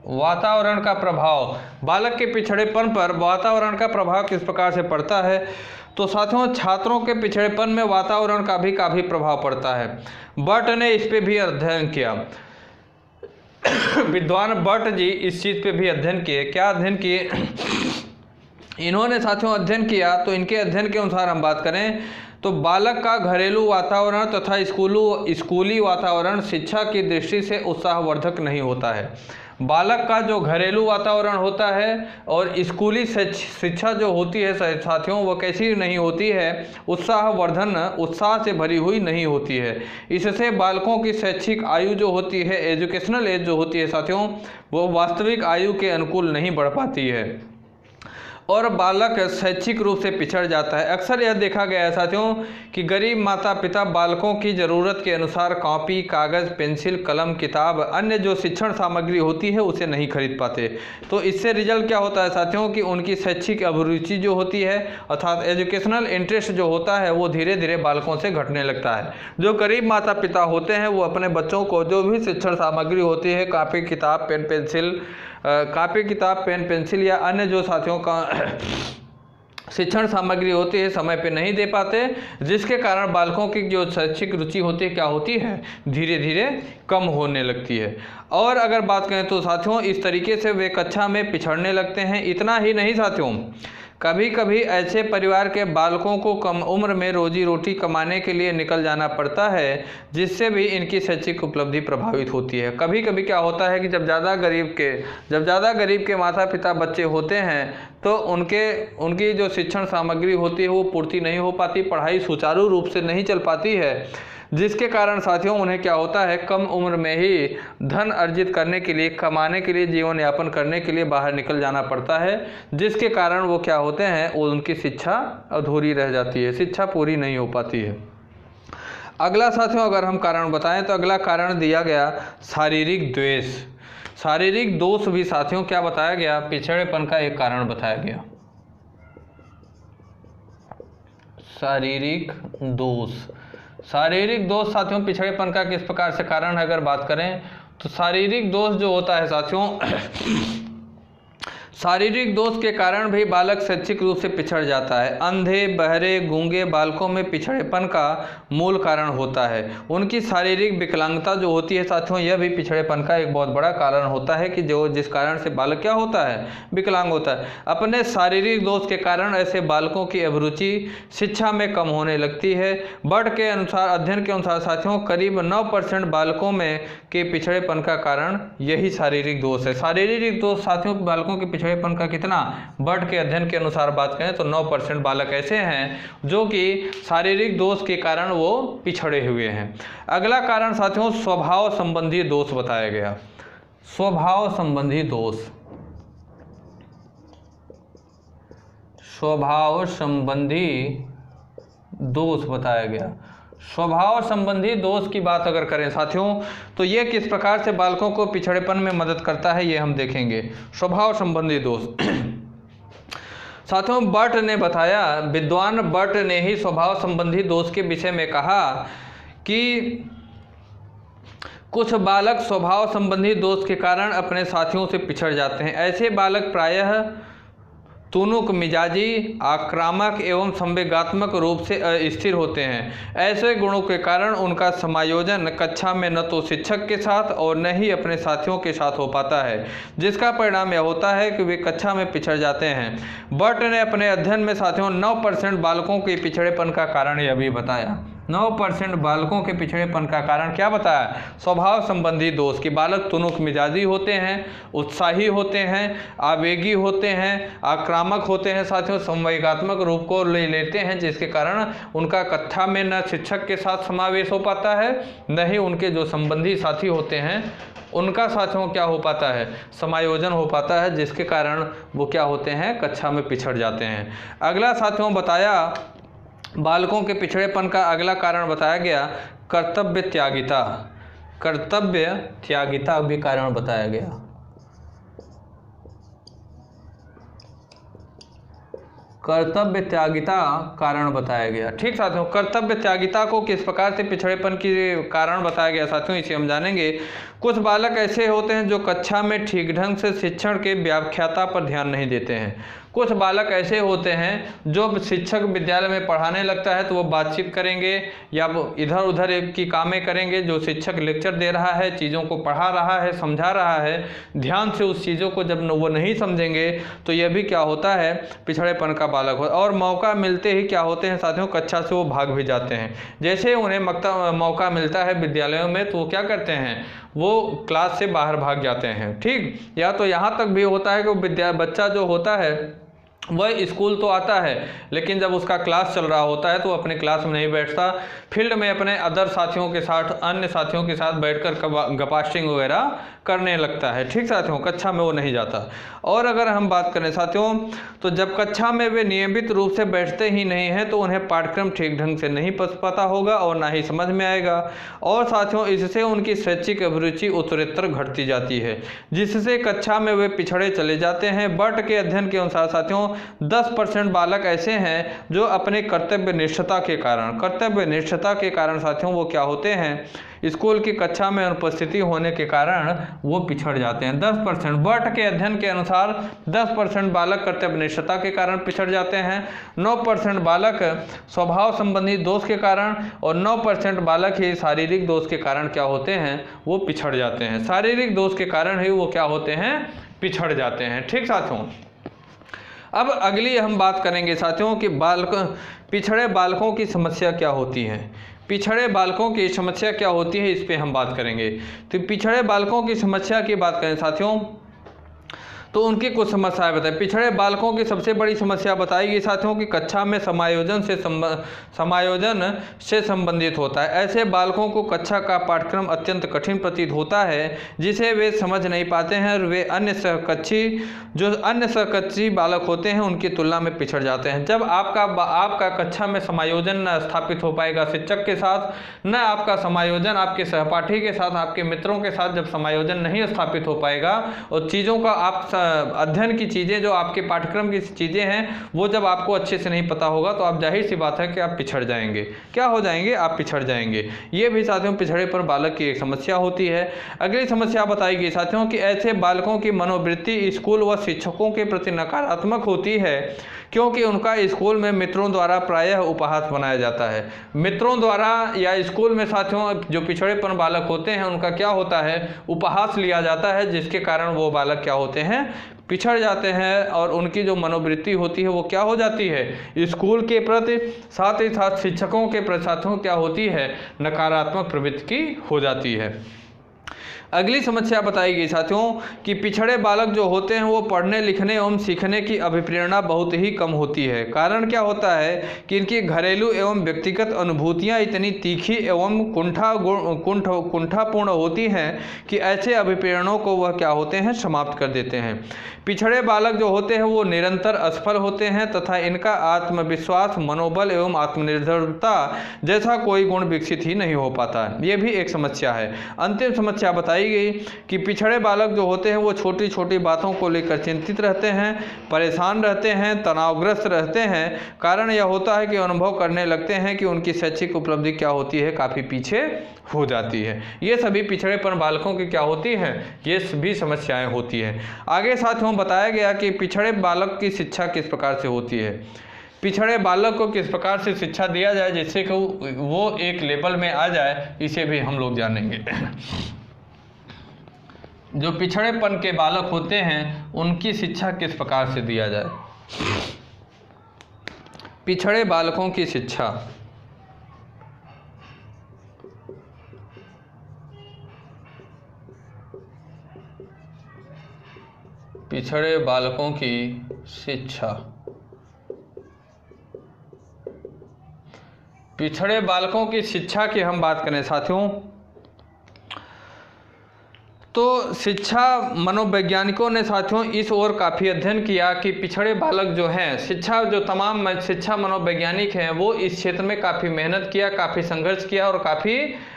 वातावरण का प्रभाव, बालक के पिछड़ेपन पर वातावरण का प्रभाव किस प्रकार से पड़ता है? तो साथियों छात्रों के पिछड़ेपन में वातावरण का भी काफ़ी प्रभाव पड़ता है। बट ने इस पे भी अध्ययन किया, विद्वान बट जी इस चीज़ पे भी अध्ययन किए। क्या अध्ययन किए इन्होंने साथियों? अध्ययन किया तो इनके अध्ययन के अनुसार हम बात करें तो बालक का घरेलू वातावरण तथा स्कूली वातावरण शिक्षा की दृष्टि से उत्साहवर्धक नहीं होता है। बालक का जो घरेलू वातावरण होता है और स्कूली शिक्षा जो होती है साथियों, वो कैसी नहीं होती है? उत्साह से भरी हुई नहीं होती है। इससे बालकों की शैक्षिक आयु जो होती है, एजुकेशनल एज जो होती है साथियों, वो वास्तविक आयु के अनुकूल नहीं बढ़ पाती है और बालक शैक्षिक रूप से पिछड़ जाता है। अक्सर यह देखा गया है साथियों कि गरीब माता पिता बालकों की ज़रूरत के अनुसार कॉपी, कागज़, पेंसिल, कलम, किताब, अन्य जो शिक्षण सामग्री होती है उसे नहीं खरीद पाते। तो इससे रिजल्ट क्या होता है साथियों कि उनकी शैक्षिक अभिरुचि जो होती है अर्थात एजुकेशनल इंटरेस्ट जो होता है वो धीरे धीरे बालकों से घटने लगता है। जो गरीब माता पिता होते हैं वो अपने बच्चों को जो भी शिक्षण सामग्री होती है, कॉपी किताब पेन पेंसिल या अन्य जो साथियों का शिक्षण सामग्री होती है समय पे नहीं दे पाते, जिसके कारण बालकों की जो शैक्षिक रुचि होती है क्या होती है? धीरे धीरे कम होने लगती है। और अगर बात करें तो साथियों इस तरीके से वे कक्षा में पिछड़ने लगते हैं। इतना ही नहीं साथियों, कभी कभी ऐसे परिवार के बालकों को कम उम्र में रोजी रोटी कमाने के लिए निकल जाना पड़ता है, जिससे भी इनकी शैक्षिक उपलब्धि प्रभावित होती है। कभी कभी क्या होता है कि जब ज़्यादा गरीब के माता पिता बच्चे होते हैं तो उनकी जो शिक्षण सामग्री होती है वो पूर्ति नहीं हो पाती, पढ़ाई सुचारू रूप से नहीं चल पाती है, जिसके कारण साथियों उन्हें क्या होता है कम उम्र में ही धन अर्जित करने के लिए, कमाने के लिए, जीवन यापन करने के लिए बाहर निकल जाना पड़ता है, जिसके कारण वो क्या होते हैं वो उनकी शिक्षा अधूरी रह जाती है, शिक्षा पूरी नहीं हो पाती है। अगला साथियों अगर हम कारण बताएं तो अगला कारण दिया गया शारीरिक द्वेष। शारीरिक दोष भी साथियों क्या बताया गया? पिछड़ेपन का एक कारण बताया गया। शारीरिक दोष साथियों पिछड़ेपन का किस प्रकार से कारण है? अगर बात करें तो शारीरिक दोष जो होता है साथियों शारीरिक दोष के कारण भी बालक शैक्षिक रूप से पिछड़ जाता है। अंधे, बहरे, गूंगे बालकों में पिछड़ेपन का मूल कारण होता है। उनकी शारीरिक विकलांगता जो होती है साथियों, यह भी पिछड़ेपन का एक बहुत बड़ा कारण होता है कि जिस कारण से बालक क्या होता है? विकलांग होता है। अपने शारीरिक दोष के कारण ऐसे बालकों की अभिरुचि शिक्षा में कम होने लगती है। बट के अनुसार, अध्ययन के अनुसार साथियों, करीब 9% बालकों में के पिछड़ेपन का कारण यही शारीरिक दोष है। शारीरिक दोष साथियों बालकों के पिछड़ेपन का कितना? बट के अध्ययन के अनुसार बात करें तो 9% बालक ऐसे हैं जो कि शारीरिक दोष के कारण वो पिछड़े हुए हैं। अगला कारण साथियों स्वभाव संबंधी दोष बताया गया। स्वभाव संबंधी दोष बताया गया। स्वभाव संबंधी दोष की बात अगर करें साथियों तो ये किस प्रकार से बालकों को पिछड़ेपन में मदद करता है ये हम देखेंगे। स्वभाव संबंधी दोष साथियों बट ने बताया, विद्वान बट ने ही स्वभाव संबंधी दोष के विषय में कहा कि कुछ बालक स्वभाव संबंधी दोष के कारण अपने साथियों से पिछड़ जाते हैं। ऐसे बालक प्रायः तुनुक मिजाजी, आक्रामक एवं संवेगात्मक रूप से अस्थिर होते हैं। ऐसे गुणों के कारण उनका समायोजन कक्षा में न तो शिक्षक के साथ और न ही अपने साथियों के साथ हो पाता है, जिसका परिणाम यह होता है कि वे कक्षा में पिछड़ जाते हैं। बट ने अपने अध्ययन में साथियों 9% बालकों के पिछड़ेपन का कारण यह भी बताया। 9% बालकों के पिछड़ेपन का कारण क्या बताया? स्वभाव संबंधी दोष कि बालक तुनुक मिजाजी होते हैं, उत्साही होते हैं, आवेगी होते हैं, आक्रामक होते हैं साथियों, संवेगात्मक रूप को ले लेते हैं, जिसके कारण उनका कक्षा में न शिक्षक के साथ समावेश हो पाता है, न ही उनके जो संबंधी साथी होते हैं उनका साथियों क्या हो पाता है? समायोजन हो पाता है, जिसके कारण वो क्या होते हैं? कक्षा में पिछड़ जाते हैं। अगला साथियों बताया बालकों के पिछड़ेपन का अगला कारण बताया गया कर्तव्य त्यागिता भी कारण बताया गया। कर्तव्य त्यागिता कारण बताया गया। ठीक साथियों, कर्तव्य त्यागिता को किस प्रकार से पिछड़ेपन के कारण बताया गया साथियों, इसे हम जानेंगे। कुछ बालक ऐसे होते हैं जो कक्षा में ठीक ढंग से शिक्षण के व्याख्याता पर ध्यान नहीं देते हैं। कुछ बालक ऐसे होते हैं जो शिक्षक विद्यालय में पढ़ाने लगता है तो वो बातचीत करेंगे या वो इधर उधर की कामें करेंगे। जो शिक्षक लेक्चर दे रहा है, चीज़ों को पढ़ा रहा है, समझा रहा है, ध्यान से उस चीज़ों को जब वो नहीं समझेंगे तो यह भी क्या होता है, पिछड़ेपन का बालक हो। और मौका मिलते ही क्या होते हैं साथियों, कक्षा से वो भाग भी जाते हैं। जैसे उन्हें मौका मिलता है विद्यालयों में तो वो क्या करते हैं, वो क्लास से बाहर भाग जाते हैं। ठीक, या तो यहाँ तक भी होता है कि बच्चा जो होता है वह स्कूल तो आता है लेकिन जब उसका क्लास चल रहा होता है तो अपने क्लास में नहीं बैठता, फील्ड में अपने अदर साथियों के साथ, अन्य साथियों के साथ बैठकर गपास्टिंग वगैरह करने लगता है। ठीक साथियों, कक्षा में वो नहीं जाता। और अगर हम बात करें साथियों तो जब कक्षा में वे नियमित रूप से बैठते ही नहीं हैं तो उन्हें पाठ्यक्रम ठीक ढंग से नहीं पता होगा और ना ही समझ में आएगा। और साथियों इससे उनकी शैक्षिक अभिरुचि उत्तरोत्तर घटती जाती है, जिससे कक्षा में वे पिछड़े चले जाते हैं। बर्ट के अध्ययन के अनुसार साथियों 10% बालक ऐसे हैं जो अपने कर्तव्य निष्ठता के कारण साथियों वो क्या होते हैं, स्कूल की कक्षा में अनुपस्थिति होने के कारण वो पिछड़ जाते हैं। 10%, बर्ट के अध्ययन के अनुसार 10% बालक कर्तव्य निष्ठता के कारण पिछड़ जाते हैं, 9% बालक स्वभाव संबंधी दोष के कारण और 9% बालक ही शारीरिक दोष के कारण क्या होते हैं, वो पिछड़ जाते हैं। शारीरिक दोष के कारण ही वो क्या होते हैं, पिछड़ जाते हैं। ठीक साथियों, अब अगली हम बात करेंगे साथियों कि पिछड़े बालकों की समस्या क्या होती है। पिछड़े बालकों की समस्या क्या होती है, इस पे हम बात करेंगे। तो पिछड़े बालकों की समस्या की बात करें साथियों तो उनकी कुछ समस्याएं बताएं। पिछड़े बालकों की सबसे बड़ी समस्या बताई गई साथियों कि कक्षा में समायोजन से संबंधित होता है। ऐसे बालकों को कक्षा का पाठ्यक्रम अत्यंत कठिन प्रतीत होता है जिसे वे समझ नहीं पाते हैं और वे अन्य सहकक्षी बालक होते हैं उनकी तुलना में पिछड़ जाते हैं। जब आपका कक्षा में समायोजन न स्थापित हो पाएगा शिक्षक के साथ, न आपका समायोजन आपके सहपाठी के साथ, आपके मित्रों के साथ जब समायोजन नहीं स्थापित हो पाएगा और चीज़ों का आप अध्ययन की चीज़ें जो आपके पाठ्यक्रम की चीज़ें हैं वो जब आपको अच्छे से नहीं पता होगा तो आप जाहिर सी बात है कि आप पिछड़ जाएंगे। क्या हो जाएंगे, आप पिछड़ जाएंगे। ये भी साथियों पिछड़े पर बालक की एक समस्या होती है। अगली समस्या बताई गई साथियों कि ऐसे बालकों की मनोवृत्ति स्कूल व शिक्षकों के प्रति नकारात्मक होती है क्योंकि उनका स्कूल में मित्रों द्वारा प्रायः उपहास बनाया जाता है। मित्रों द्वारा या स्कूल में साथियों जो पिछड़ेपन बालक होते हैं उनका क्या होता है, उपहास लिया जाता है, जिसके कारण वो बालक क्या होते हैं, पिछड़ जाते हैं और उनकी जो मनोवृत्ति होती है वो क्या हो जाती है, स्कूल के प्रति साथ ही साथ शिक्षकों के प्रति साथियों क्या होती है, नकारात्मक प्रवृत्ति की हो जाती है। अगली समस्या बताई गई साथियों कि पिछड़े बालक जो होते हैं वो पढ़ने लिखने एवं सीखने की अभिप्रेरणा बहुत ही कम होती है। कारण क्या होता है कि इनकी घरेलू एवं व्यक्तिगत अनुभूतियां इतनी तीखी एवं कुंठापूर्ण होती हैं कि ऐसे अभिप्रेरणों को वह क्या होते हैं, समाप्त कर देते हैं। पिछड़े बालक जो होते हैं वो निरंतर असफल होते हैं तथा इनका आत्मविश्वास, मनोबल एवं आत्मनिर्भरता जैसा कोई गुण विकसित ही नहीं हो पाता। ये भी एक समस्या है। अंतिम समस्या बताई गई कि पिछड़े बालक जो होते हैं वो छोटी छोटी बातों को लेकर चिंतित रहते हैं, परेशान रहते हैं, तनावग्रस्त रहते हैं। कारण यह होता है कि अनुभव करने लगते हैं कि उनकी शैक्षिक उपलब्धि क्या होती है, काफ़ी पीछे हो जाती है। ये सभी पिछड़ेपन बालकों की क्या होती हैं, ये सभी समस्याएं होती हैं। आगे साथियों बताया गया कि पिछड़े बालक की शिक्षा किस प्रकार से होती है। पिछड़े बालक को किस प्रकार से शिक्षा दिया जाए जिससे कि वो एक लेवल में आ जाए, इसे भी हम लोग जानेंगे। जो पिछड़ेपन के बालक होते हैं उनकी शिक्षा किस प्रकार से दिया जाए। पिछड़े बालकों की शिक्षा, पिछड़े बालकों की शिक्षा, पिछड़े बालकों की शिक्षा की हम बात करें साथियों तो शिक्षा मनोवैज्ञानिकों ने साथियों इस ओर काफ़ी अध्ययन किया कि पिछड़े बालक जो हैं, जो तमाम शिक्षा मनोवैज्ञानिक हैं वो इस क्षेत्र में काफ़ी मेहनत किया, काफ़ी संघर्ष किया और काफ़ी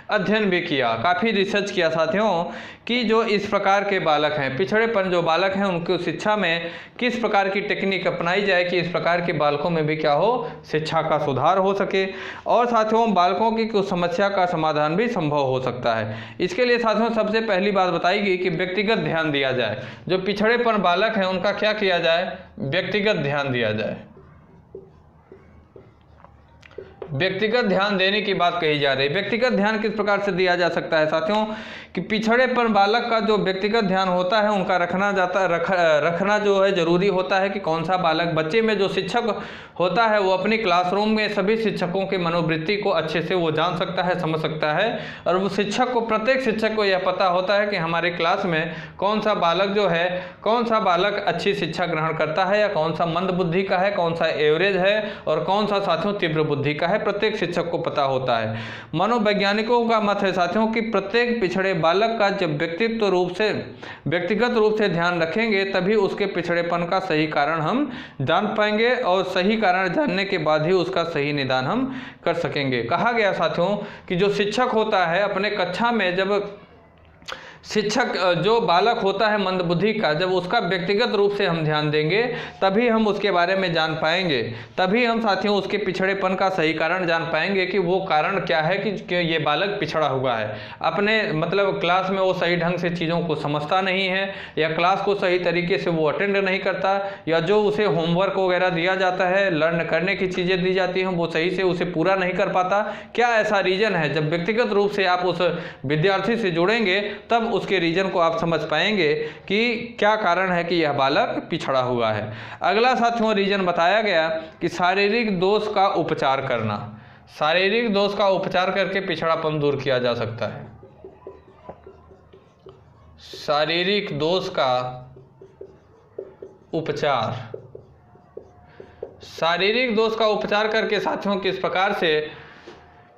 अध्ययन भी किया, काफ़ी रिसर्च किया साथियों कि जो इस प्रकार के बालक हैं, पिछड़ेपन जो बालक हैं, उनको शिक्षा में किस प्रकार की टेक्निक अपनाई जाए कि इस प्रकार के बालकों में भी क्या हो, शिक्षा का सुधार हो सके और साथियों बालकों की कुछ समस्या का समाधान भी संभव हो सकता है। इसके लिए साथियों सबसे पहली बात बताई गई कि व्यक्तिगत ध्यान दिया जाए। जो पिछड़ेपन बालक हैं उनका क्या किया जाए, व्यक्तिगत ध्यान दिया जाए। व्यक्तिगत ध्यान देने की बात कही जा रही है। व्यक्तिगत ध्यान किस प्रकार से दिया जा सकता है साथियों कि पिछड़ेपन बालक का जो व्यक्तिगत ध्यान होता है उनका रखना जो है जरूरी होता है कि कौन सा बालक, बच्चे में जो शिक्षक होता है वो अपनी क्लासरूम में सभी शिक्षकों के मनोवृत्ति को अच्छे से वो जान सकता है, समझ सकता है और वो शिक्षक को, प्रत्येक शिक्षक को यह पता होता है कि हमारे क्लास में कौन सा बालक जो है, कौन सा बालक अच्छी शिक्षा ग्रहण करता है या कौन सा मंद बुद्धि का है, कौन सा एवरेज है और कौन सा साथियों तीव्र बुद्धि का है, प्रत्येक शिक्षक को पता होता है। मनोवैज्ञानिकों का मत है साथियों कि प्रत्येक पिछड़े बालक का जब व्यक्तिगत रूप से ध्यान रखेंगे तभी उसके पिछड़ेपन का सही कारण हम जान पाएंगे और सही कारण जानने के बाद ही उसका सही निदान हम कर सकेंगे। कहा गया साथियों कि जो शिक्षक होता है अपने कक्षा में, जब शिक्षक जो बालक होता है मंदबुद्धि का, जब उसका व्यक्तिगत रूप से हम ध्यान देंगे तभी हम उसके बारे में जान पाएंगे, तभी हम साथियों उसके पिछड़ेपन का सही कारण जान पाएंगे कि वो कारण क्या है कि ये बालक पिछड़ा हुआ है। अपने मतलब क्लास में वो सही ढंग से चीज़ों को समझता नहीं है या क्लास को सही तरीके से वो अटेंड नहीं करता या जो उसे होमवर्क वगैरह दिया जाता है, लर्न करने की चीज़ें दी जाती हैं, वो सही से उसे पूरा नहीं कर पाता। क्या ऐसा रीज़न है? जब व्यक्तिगत रूप से आप उस विद्यार्थी से जुड़ेंगे तब उसके रीजन को आप समझ पाएंगे कि क्या कारण है कि यह बालक पिछड़ा हुआ है। अगला साथियों रीजन बताया गया कि शारीरिक दोष का उपचार करना। शारीरिक दोष का उपचार करके पिछड़ापन दूर किया जा सकता है। शारीरिक दोष का उपचार, शारीरिक दोष का उपचार करके साथियों किस प्रकार से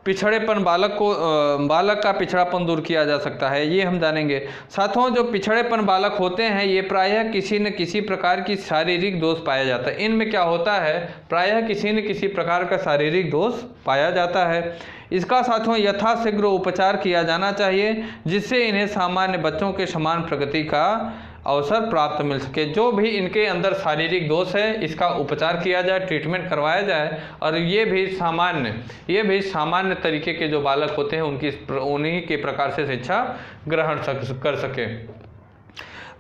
पिछड़ेपन बालक का पिछड़ापन दूर किया जा सकता है, ये हम जानेंगे। साथियों जो पिछड़ेपन बालक होते हैं ये प्रायः किसी न किसी प्रकार की शारीरिक दोष पाया जाता है। इनमें क्या होता है, प्रायः किसी न किसी प्रकार का शारीरिक दोष पाया जाता है। इसका साथियों यथाशीघ्र उपचार किया जाना चाहिए जिससे इन्हें सामान्य बच्चों के समान प्रगति का अवसर प्राप्त मिल सके। जो भी इनके अंदर शारीरिक दोष है इसका उपचार किया जाए, ट्रीटमेंट करवाया जाए और ये भी सामान्य तरीके के जो बालक होते हैं उन्हीं के प्रकार से शिक्षा ग्रहण कर सके।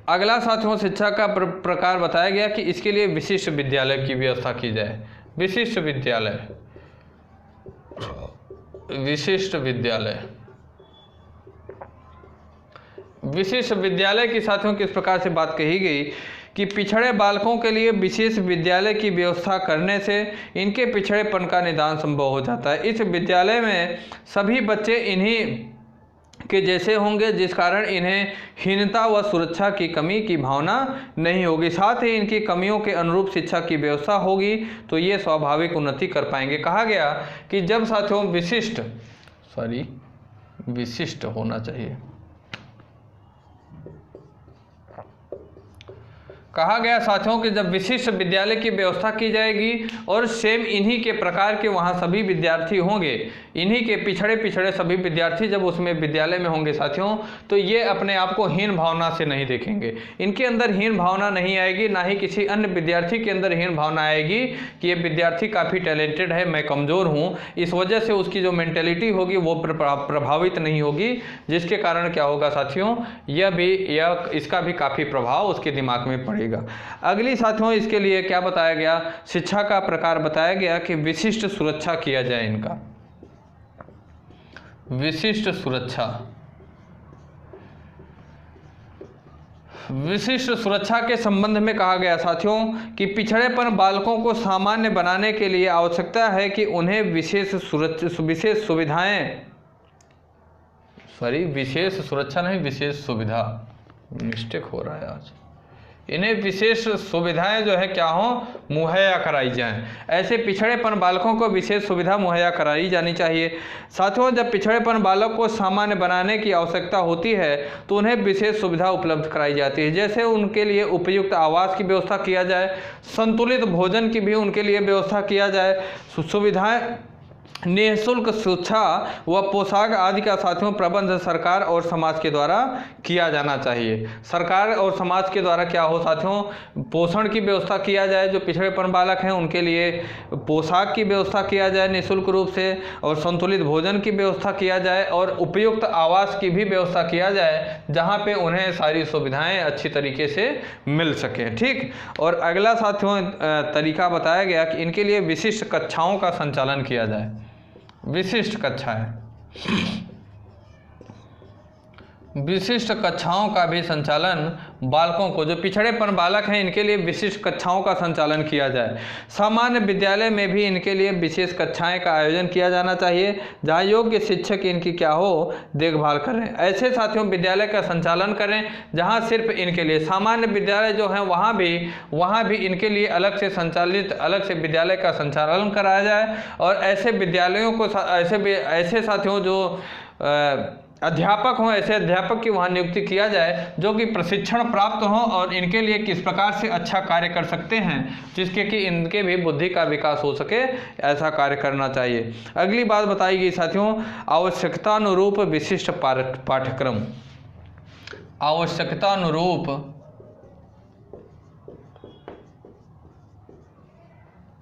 अगला साथियों शिक्षा का प्रकार बताया गया कि इसके लिए विशिष्ट विद्यालय की व्यवस्था की जाए। विशिष्ट विद्यालय की साथियों किस प्रकार से बात कही गई कि पिछड़े बालकों के लिए विशेष विद्यालय की व्यवस्था करने से इनके पिछड़ेपन का निदान संभव हो जाता है। इस विद्यालय में सभी बच्चे इन्हीं के जैसे होंगे जिस कारण इन्हें हीनता व सुरक्षा की कमी की भावना नहीं होगी। साथ ही इनकी कमियों के अनुरूप शिक्षा की व्यवस्था होगी तो ये स्वाभाविक उन्नति कर पाएंगे। कहा गया कि जब साथियों विशिष्ट होना चाहिए। कहा गया साथियों कि जब विशिष्ट विद्यालय की व्यवस्था की जाएगी और सेम इन्हीं के प्रकार के वहाँ सभी विद्यार्थी होंगे, इन्हीं के पिछड़े सभी विद्यार्थी जब उसमें विद्यालय में होंगे साथियों तो ये अपने आप को हीन भावना से नहीं देखेंगे। इनके अंदर हीन भावना नहीं आएगी, ना ही किसी अन्य विद्यार्थी के अंदर हीन भावना आएगी कि ये विद्यार्थी काफ़ी टैलेंटेड है, मैं कमज़ोर हूँ। इस वजह से उसकी जो मेंटेलिटी होगी वो प्रभावित नहीं होगी, जिसके कारण क्या होगा साथियों, इसका भी काफ़ी प्रभाव उसके दिमाग में पड़ेगा। अगली साथियों इसके लिए क्या बताया गया, शिक्षा का प्रकार बताया गया कि विशिष्ट सुरक्षा किया जाए। इनका विशिष्ट सुरक्षा के संबंध में कहा गया साथियों कि पिछड़ेपन बालकों को सामान्य बनाने के लिए आवश्यकता है कि उन्हें विशेष सुविधा, मिस्टेक हो रहा है आज, इन्हें विशेष सुविधाएं जो है क्या हो, मुहैया कराई जाएं। ऐसे पिछड़ेपन बालकों को विशेष सुविधा मुहैया कराई जानी चाहिए। साथियों जब पिछड़ेपन बालक को सामान्य बनाने की आवश्यकता होती है तो उन्हें विशेष सुविधा उपलब्ध कराई जाती है। जैसे उनके लिए उपयुक्त आवास की व्यवस्था किया जाए, संतुलित भोजन की भी उनके लिए व्यवस्था किया जाए, निःशुल्क शिक्षा व पोशाक आदि का साथियों प्रबंध सरकार और समाज के द्वारा किया जाना चाहिए। सरकार और समाज के द्वारा क्या हो साथियों, पोषण की व्यवस्था किया जाए, जो पिछड़ेपन बालक हैं उनके लिए पोशाक की व्यवस्था किया जाए निःशुल्क रूप से, और संतुलित भोजन की व्यवस्था किया जाए, और उपयुक्त आवास की भी व्यवस्था किया जाए जहाँ पे उन्हें सारी सुविधाएं अच्छी तरीके से मिल सके। ठीक, और अगला साथियों तरीका बताया गया कि इनके लिए विशिष्ट कक्षाओं का संचालन किया जाए। विशिष्ट कक्षाएं, विशिष्ट कक्षाओं का भी संचालन बालकों को, जो पिछड़ेपन बालक हैं इनके लिए विशिष्ट कक्षाओं का संचालन किया जाए। सामान्य विद्यालय में भी इनके लिए विशेष कक्षाएं का आयोजन किया जाना चाहिए जहां योग्य शिक्षक इनकी क्या हो, देखभाल करें। ऐसे साथियों विद्यालय का संचालन करें जहां सिर्फ इनके लिए, सामान्य विद्यालय जो हैं वहाँ भी इनके लिए अलग से संचालित, अलग से विद्यालय का संचालन कराया जाए, और ऐसे विद्यालयों को ऐसे साथियों जो अध्यापक हों, ऐसे अध्यापक की वहाँ नियुक्ति किया जाए जो कि प्रशिक्षण प्राप्त हों और इनके लिए किस प्रकार से अच्छा कार्य कर सकते हैं, जिसके कि इनके भी बुद्धि का विकास हो सके, ऐसा कार्य करना चाहिए। अगली बात बताई गई साथियों, आवश्यकतानुरूप विशिष्ट पाठ्यक्रम।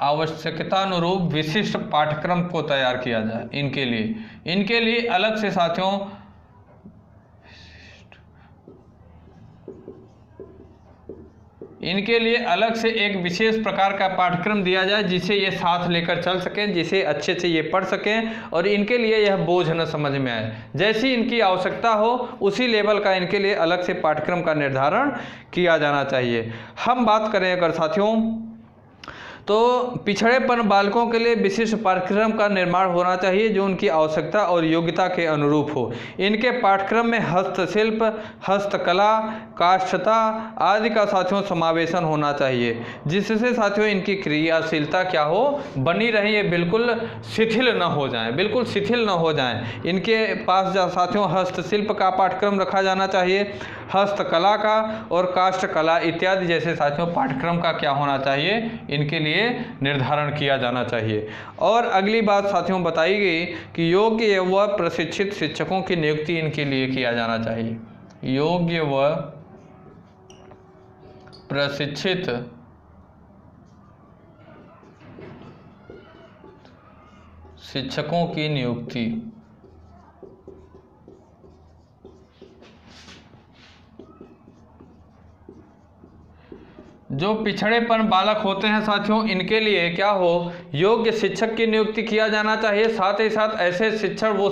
आवश्यकतानुरूप विशिष्ट पाठ्यक्रम को तैयार किया जाए इनके लिए अलग से साथियों इनके लिए अलग से एक विशेष प्रकार का पाठ्यक्रम दिया जाए जिसे ये साथ लेकर चल सकें, जिसे अच्छे से ये पढ़ सकें और इनके लिए यह बोझ न समझ में आए। जैसी इनकी आवश्यकता हो उसी लेवल का इनके लिए अलग से पाठ्यक्रम का निर्धारण किया जाना चाहिए। हम बात करें अगर साथियों तो पिछड़ेपन बालकों के लिए विशिष्ट पाठ्यक्रम का निर्माण होना चाहिए जो उनकी आवश्यकता और योग्यता के अनुरूप हो। इनके पाठ्यक्रम में हस्तशिल्प, हस्तकला, काष्ठता आदि का साथियों समावेशन होना चाहिए, जिससे साथियों इनकी क्रियाशीलता क्या हो, बनी रहे, ये बिल्कुल शिथिल न हो जाएं, बिल्कुल शिथिल न हो जाएं। इनके पास साथियों हस्तशिल्प का पाठ्यक्रम रखा जाना चाहिए, हस्तकला का और काष्ठकला इत्यादि जैसे साथियों पाठ्यक्रम का क्या होना चाहिए, इनके लिए निर्धारण किया जाना चाहिए। और अगली बात साथियों बताई गई कि योग्य व प्रशिक्षित शिक्षकों की नियुक्ति इनके लिए किया जाना चाहिए। योग्य व प्रशिक्षित शिक्षकों की नियुक्ति जो पिछड़ेपन बालक होते हैं साथियों इनके लिए क्या हो, योग्य शिक्षक की नियुक्ति किया जाना चाहिए। साथ ही साथ ऐसे वो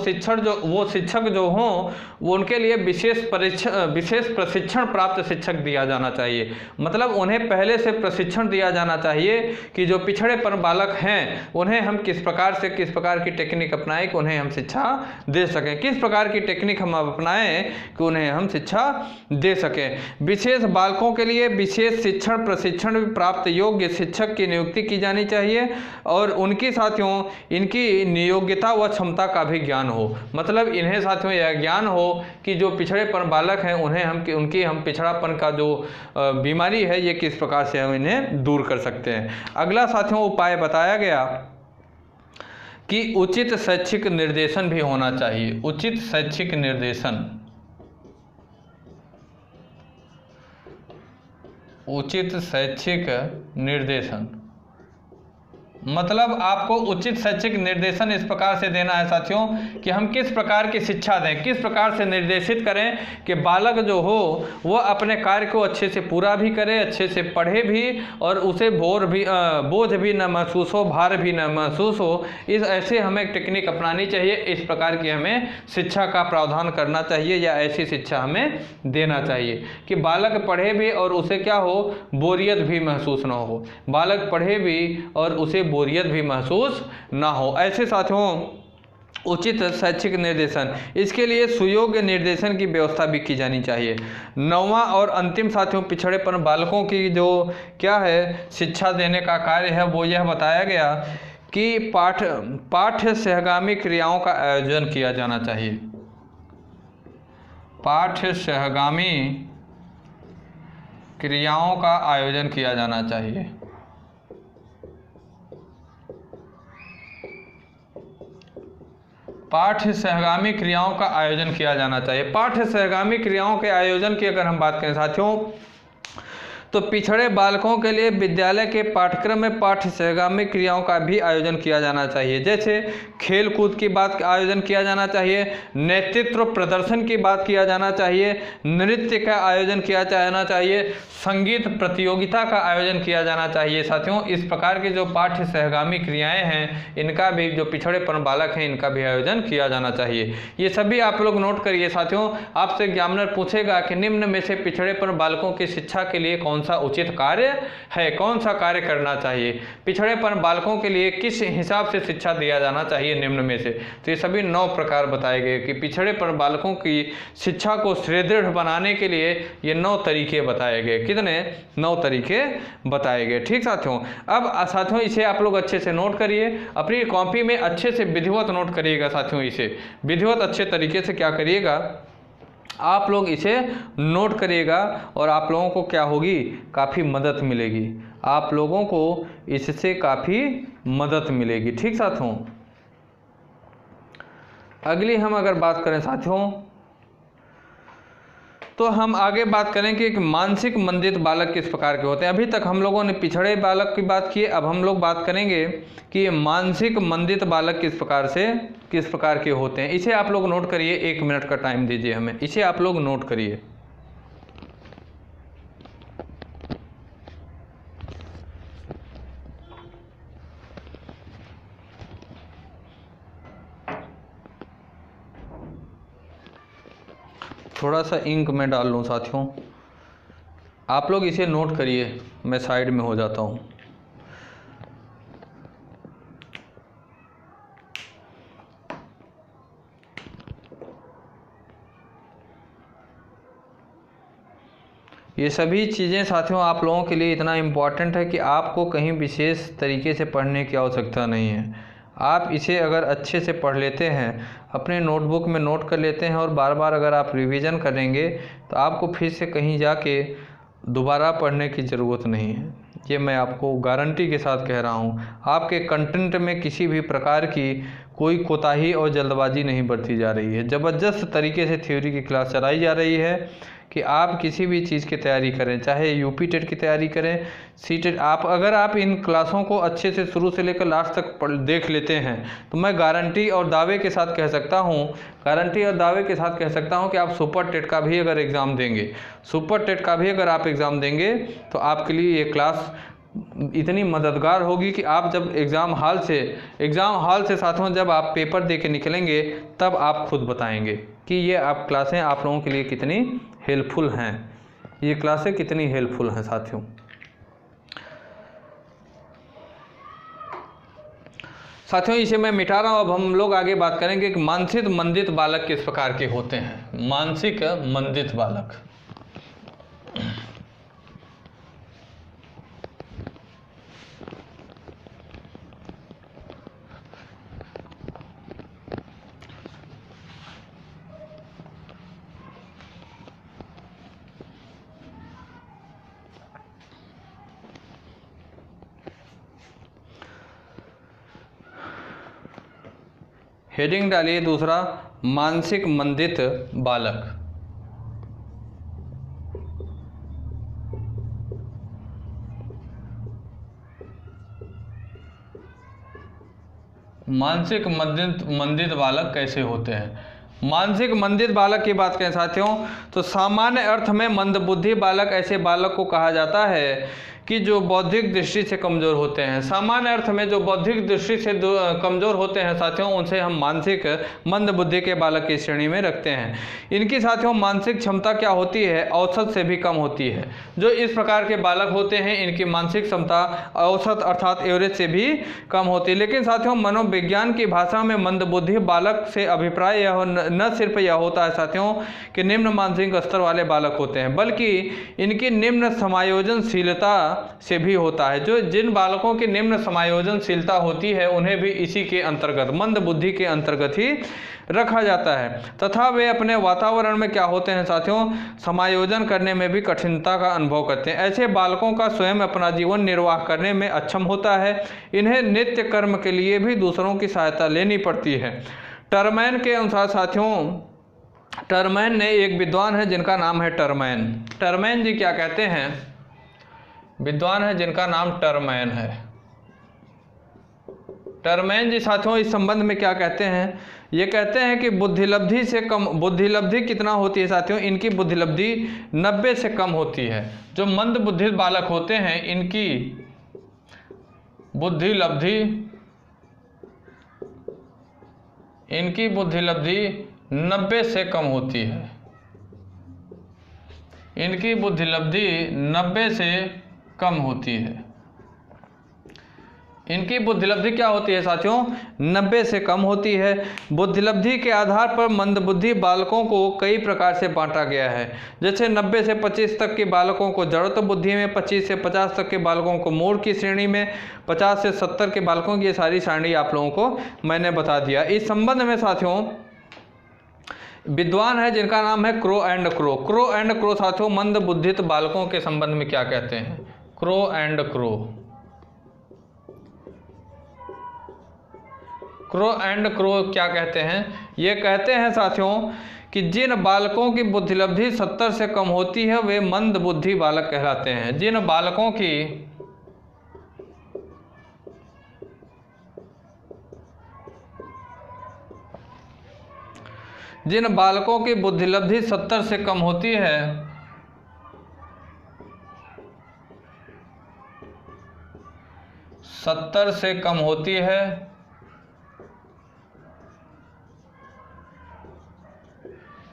शिक्षक जो हों वो उनके लिए विशेष प्रशिक्षण प्राप्त शिक्षक दिया जाना चाहिए। मतलब उन्हें पहले से प्रशिक्षण दिया जाना चाहिए कि जो पिछड़ेपन बालक हैं उन्हें हम किस प्रकार की टेक्निक अपनाएं कि उन्हें हम शिक्षा दे सकें, किस प्रकार की टेक्निक हम अपनाएं कि उन्हें हम शिक्षा दे सकें। विशेष बालकों के लिए विशेष शिक्षण प्रशिक्षण प्राप्त योग्य शिक्षक की नियुक्ति की जानी चाहिए और उनकी साथियों इनकी नियोग्यता व क्षमता का भी ज्ञान हो। मतलब इन्हें साथियों यह ज्ञान हो कि जो पिछड़ेपन बालक हैं उन्हें हम पिछड़ापन का जो बीमारी है ये किस प्रकार से हम इन्हें दूर कर सकते हैं। अगला साथियों उपाय बताया गया कि उचित शैक्षिक निर्देशन भी होना चाहिए। उचित शैक्षिक निर्देशन, उचित शैक्षिक निर्देशन मतलब आपको उचित शैक्षिक निर्देशन इस प्रकार से देना है साथियों कि हम किस प्रकार की शिक्षा दें, किस प्रकार से निर्देशित करें कि बालक जो हो वो अपने कार्य को अच्छे से पूरा भी करे, अच्छे से पढ़े भी और उसे बोझ भी न महसूस हो, भार भी न महसूस हो। इस ऐसे हमें टेक्निक अपनानी चाहिए, इस प्रकार की हमें शिक्षा का प्रावधान करना चाहिए या ऐसी शिक्षा हमें देना चाहिए कि बालक पढ़े भी और उसे क्या हो, बोरियत भी महसूस न हो, बालक पढ़े भी और उसे बोरियत भी महसूस ना हो। ऐसे साथियों उचित शैक्षिक निर्देशन, इसके लिए सुयोग्य निर्देशन की व्यवस्था भी की जानी चाहिए। नौवां और अंतिम साथियों पिछड़ेपन बालकों की जो क्या है शिक्षा देने का कार्य है वो यह बताया गया कि पाठ्य सहगामी क्रियाओं का आयोजन किया जाना चाहिए। पाठ्य सहगामी क्रियाओं का आयोजन किया जाना चाहिए। पाठ्य सहगामी क्रियाओं का आयोजन किया जाना चाहिए। पाठ्य सहगामी क्रियाओं के आयोजन की अगर हम बात करें साथियों, तो पिछड़े बालकों के लिए विद्यालय के पाठ्यक्रम में पाठ्य सहगामी क्रियाओं का भी आयोजन किया जाना चाहिए। जैसे खेल कूद की बात आयोजन किया जाना चाहिए, नेतृत्व प्रदर्शन की बात किया जाना चाहिए, नृत्य का आयोजन किया जाना चाहिए, संगीत प्रतियोगिता का आयोजन किया जाना चाहिए। साथियों, इस प्रकार के जो पाठ्य सहगामी क्रियाएं हैं, इनका भी, जो पिछड़ेपन बालक हैं, इनका भी आयोजन किया जाना चाहिए। ये सभी आप लोग नोट करिए साथियों। आपसे एग्जामिनर पूछेगा कि निम्न में से पिछड़ेपन बालकों की शिक्षा के लिए कौन सा उचित कार्य है, कौन सा कार्य करना चाहिए, पिछड़ेपन बालकों के लिए किस हिसाब से शिक्षा दिया जाना चाहिए निम्न में से। तो ये सभी 9 प्रकार बताए गए कि पिछड़ेपन बालकों की शिक्षा को सुदृढ़ बनाने के लिए ये 9 तरीके बताए गए। कितने? 9 तरीके बताए गए। ठीक साथियों, अब साथियों इसे आप लोग अच्छे से नोट करिए, अपनी कॉपी में अच्छे से विधिवत नोट करिएगा साथियों। इसे विधिवत अच्छे तरीके से क्या करिएगा, आप लोग इसे नोट करिएगा और आप लोगों को क्या होगी, काफ़ी मदद मिलेगी। आप लोगों को इससे काफ़ी मदद मिलेगी। ठीक साथियों, अगली हम अगर बात करें साथियों, तो हम आगे बात करेंगे कि मानसिक मंदित बालक किस प्रकार के होते हैं। अभी तक हम लोगों ने पिछड़े बालक की बात की, अब हम लोग बात करेंगे कि मानसिक मंदित बालक किस प्रकार के होते हैं। इसे आप लोग नोट करिए, 1 मिनट का टाइम दीजिए हमें, इसे आप लोग नोट करिए। थोड़ा सा इंक में डाल लूँ साथियों, आप लोग इसे नोट करिए, मैं साइड में हो जाता हूँ। ये सभी चीज़ें साथियों आप लोगों के लिए इतना इम्पॉर्टेंट है कि आपको कहीं विशेष तरीके से पढ़ने की आवश्यकता नहीं है। आप इसे अगर अच्छे से पढ़ लेते हैं, अपने नोटबुक में नोट कर लेते हैं और बार बार अगर आप रिवीजन करेंगे तो आपको फिर से कहीं जाके दोबारा पढ़ने की ज़रूरत नहीं है। ये मैं आपको गारंटी के साथ कह रहा हूँ। आपके कंटेंट में किसी भी प्रकार की कोई कोताही और जल्दबाजी नहीं बरती जा रही है। ज़बरदस्त तरीके से थ्योरी की क्लास चलाई जा रही है कि आप किसी भी चीज़ की तैयारी करें, चाहे यूपी टेट की तैयारी करें, सीटेट, अगर आप इन क्लासों को अच्छे से शुरू से लेकर लास्ट तक देख लेते हैं तो मैं गारंटी और दावे के साथ कह सकता हूं कि आप सुपर टेट का भी अगर एग्ज़ाम देंगे, सुपर टेट का भी अगर आप एग्ज़ाम देंगे तो आपके लिए ये क्लास इतनी मददगार होगी कि आप जब एग्ज़ाम हॉल से साथियों जब आप पेपर दे के निकलेंगे तब आप खुद बताएंगे कि ये आप क्लासें आप लोगों के लिए कितनी हेल्पफुल हैं, ये क्लासें कितनी हेल्पफुल हैं साथियों। इसे मैं मिटा रहा हूँ। अब हम लोग आगे बात करेंगे कि मानसिक मंदित बालक किस प्रकार के होते हैं। मानसिक मंदित बालक, हेडिंग डालिए दूसरा, मानसिक मंदित बालक। मानसिक मंदित बालक कैसे होते हैं। मानसिक मंदित बालक की बात करें साथियों तो सामान्य अर्थ में मंदबुद्धि बालक ऐसे बालक को कहा जाता है कि जो बौद्धिक दृष्टि से कमज़ोर होते हैं। सामान्य अर्थ में जो बौद्धिक दृष्टि से कमज़ोर होते हैं साथियों, उनसे हम मानसिक मंदबुद्धि के बालक की श्रेणी में रखते हैं। इनकी साथियों मानसिक क्षमता क्या होती है, औसत से भी कम होती है। जो इस प्रकार के बालक होते हैं इनकी मानसिक क्षमता औसत अर्थात एवरेज से भी कम होती है। लेकिन साथियों मनोविज्ञान की भाषा में मंदबुद्धि बालक से अभिप्राय यह न सिर्फ यह होता है साथियों कि निम्न मानसिक स्तर वाले बालक होते हैं, बल्कि इनकी निम्न समायोजनशीलता से भी होता है। जो जिन बालकों की निम्न समायोजनशीलता होती है उन्हें भी इसी के अंतर्गत, मंद बुद्धि के अंतर्गत ही रखा जाता है तथा वे अपने वातावरण में क्या होते हैं साथियों, समायोजन करने में भी कठिनता का अनुभव करते हैं। ऐसे बालकों का स्वयं अपना जीवन निर्वाह करने में अक्षम होता है। इन्हें नित्य कर्म के लिए भी दूसरों की सहायता लेनी पड़ती है। टरमैन के अनुसार साथियों, टरमैन ने, एक विद्वान है जिनका नाम है टरमैन। टरमैन जी क्या कहते हैं? विद्वान है जिनका नाम टरमैन है। टरमैन जी साथियों इस संबंध में क्या कहते हैं? ये कहते हैं कि बुद्धिलब्धि से कम, बुद्धिलब्धि कितना होती है साथियों? इनकी बुद्धिलब्धि 90 से कम होती है। जो मंद बुद्धि बालक होते हैं इनकी बुद्धिलब्धि 90 से कम होती है। इनकी बुद्धिलब्धि 90 से कम होती है। इनकी बुद्धिलब्धि क्या होती है साथियों? 90 से कम होती है। बुद्धिलब्धि के आधार पर मंदबुद्धि बालकों को कई प्रकार से बांटा गया है। जैसे 90 से 25 तक के बालकों को जड़त्व बुद्धि में, 25 से 50 तक के बालकों को मूढ़ की श्रेणी में, 50 से 70 के बालकों की ये सारी सारणी आप लोगों को मैंने बता दिया। इस संबंध में साथियों विद्वान है जिनका नाम है crow and crow. Crow and crow साथियों मंद बुद्धित बालकों के संबंध में क्या कहते हैं? Crow and crow. Crow and crow क्या कहते हैं? ये कहते हैं साथियों कि जिन बालकों की बुद्धिलब्धि 70 से कम होती है वे मंद बुद्धि बालक कहलाते हैं। जिन बालकों की बुद्धिलब्धि 70 से कम होती है,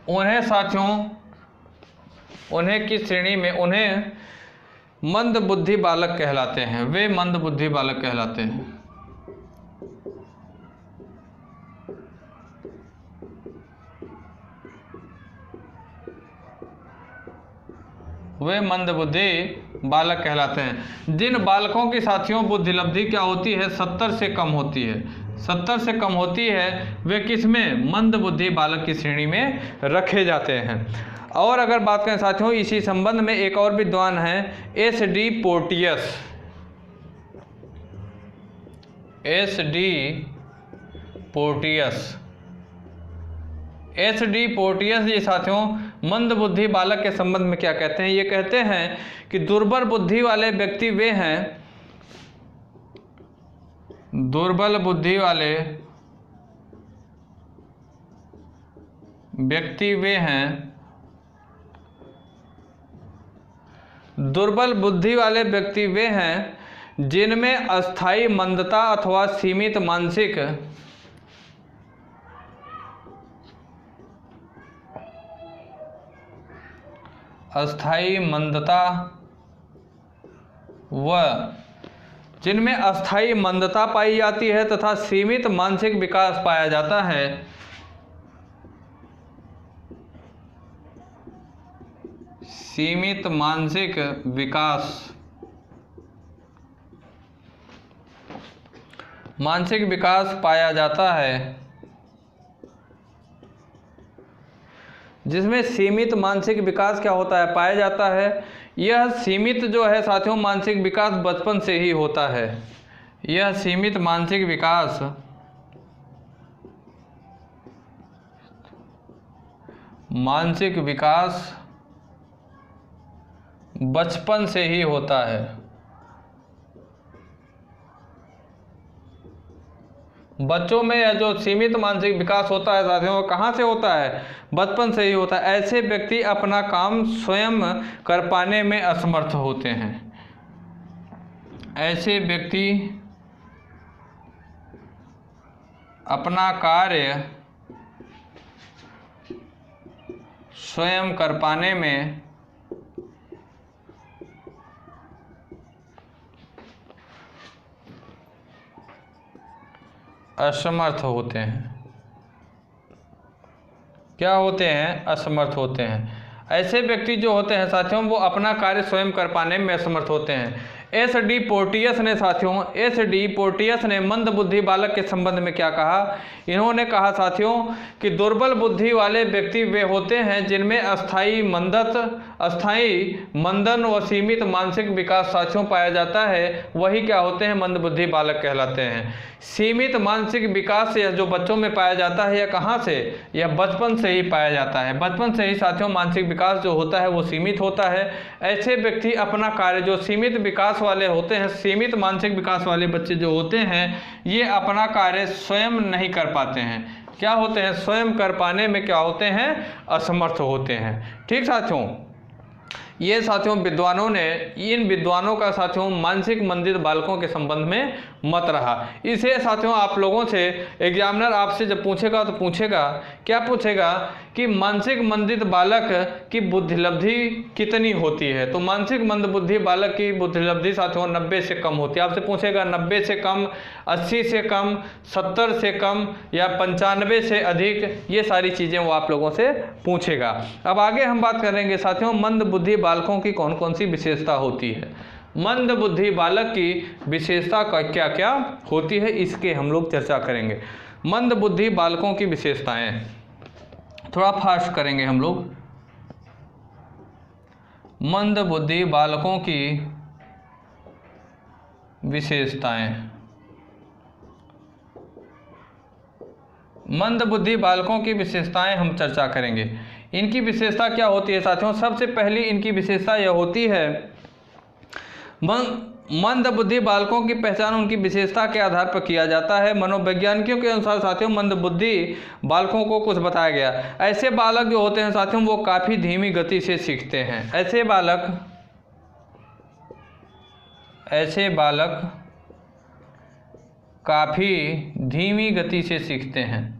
उन्हें साथियों, उन्हें किस श्रेणी में? उन्हें मंद बुद्धि बालक कहलाते हैं। वे मंद बुद्धि बालक कहलाते हैं। वे मंद बुद्धि बालक कहलाते हैं। जिन बालकों की साथियों बुद्धिलब्धि क्या होती है? 70 से कम होती है। 70 से कम होती है वे किस में? मंद बुद्धि बालक की श्रेणी में रखे जाते हैं। और अगर बात करें साथियों इसी संबंध में एक और विद्वान है S D. Porteous. S D. Porteous. S D. Porteous ji साथियों मंद बुद्धि बालक के संबंध में क्या कहते हैं? ये कहते हैं कि दुर्बल बुद्धि वाले व्यक्ति वे हैं, दुर्बल बुद्धि वाले व्यक्ति वे हैं, दुर्बल बुद्धि वाले व्यक्ति वे हैं जिनमें अस्थायी मंदता अथवा सीमित मानसिक अस्थायी मंदता जिनमें अस्थायी मंदता पाई जाती है तथा सीमित मानसिक विकास पाया जाता है। सीमित मानसिक विकास पाया जाता है। जिसमें सीमित मानसिक विकास क्या होता है? पाया जाता है। यह सीमित जो है साथियों मानसिक विकास बचपन से ही होता है। यह सीमित मानसिक विकास बचपन से ही होता है। बच्चों में यह जो सीमित मानसिक विकास होता है साथियों वो कहाँ से होता है? बचपन से ही होता है। ऐसे व्यक्ति अपना काम स्वयं कर पाने में असमर्थ होते हैं। ऐसे व्यक्ति अपना कार्य स्वयं कर पाने में असमर्थ होते हैं। क्या होते हैं? असमर्थ होते हैं। ऐसे व्यक्ति जो होते हैं साथियों वो अपना कार्य स्वयं कर पाने में असमर्थ होते हैं। एस डी पोर्टियस ने मंदबुद्धि बालक के संबंध में क्या कहा? इन्होंने कहा साथियों कि दुर्बल बुद्धि वाले व्यक्ति वे होते हैं जिनमें अस्थायी मंदन व सीमित मानसिक विकास साथियों पाया जाता है, वही क्या होते हैं? मंदबुद्धि बालक कहलाते हैं। सीमित मानसिक विकास यह जो बच्चों में पाया जाता है, यह कहाँ से? यह बचपन से ही पाया जाता है। बचपन से ही साथियों मानसिक विकास जो होता है वो सीमित होता है। ऐसे व्यक्ति अपना कार्य, जो सीमित विकास वाले होते हैं, सीमित मानसिक विकास वाले बच्चे जो होते हैं, ये अपना कार्य स्वयं नहीं कर पाते हैं। क्या होते हैं? स्वयं कर पाने में क्या होते हैं? असमर्थ होते हैं। ठीक साथियों, ये साथियों इन विद्वानों का साथियों मानसिक मंदित बालकों के संबंध में मत रहा। इसे साथियों आप लोगों से एग्जामिनर आपसे जब पूछेगा तो पूछेगा, क्या पूछेगा कि मानसिक मंदित बालक की बुद्धिलब्धि कितनी होती है? तो मानसिक मंदबुद्धि बालक की बुद्धिलब्धि साथियों 90 से कम होती है। आपसे पूछेगा 90 से कम, 80 से कम, 70 से कम या 95 से अधिक, ये सारी चीज़ें वो आप लोगों से पूछेगा। अब आगे हम बात करेंगे साथियों मंदबुद्धि बालकों की कौन कौन सी विशेषता होती है। मंदबुद्धि बालक की विशेषता का क्या क्या होती है, इसके हम लोग चर्चा करेंगे। मंदबुद्धि बालकों की विशेषताएं थोड़ा फास्ट करेंगे हम लोग। मंदबुद्धि बालकों की विशेषताएं। मंदबुद्धि बालकों की विशेषताएं हम चर्चा करेंगे। इनकी विशेषता क्या होती है साथियों? सबसे पहली इनकी विशेषता यह होती है, मंदबुद्धि बालकों की पहचान उनकी विशेषता के आधार पर किया जाता है। मनोवैज्ञानिकों के अनुसार साथियों मंदबुद्धि बालकों को कुछ बताया गया। ऐसे बालक जो होते हैं साथियों वो काफ़ी धीमी गति से सीखते हैं। ऐसे बालक काफ़ी धीमी गति से सीखते हैं।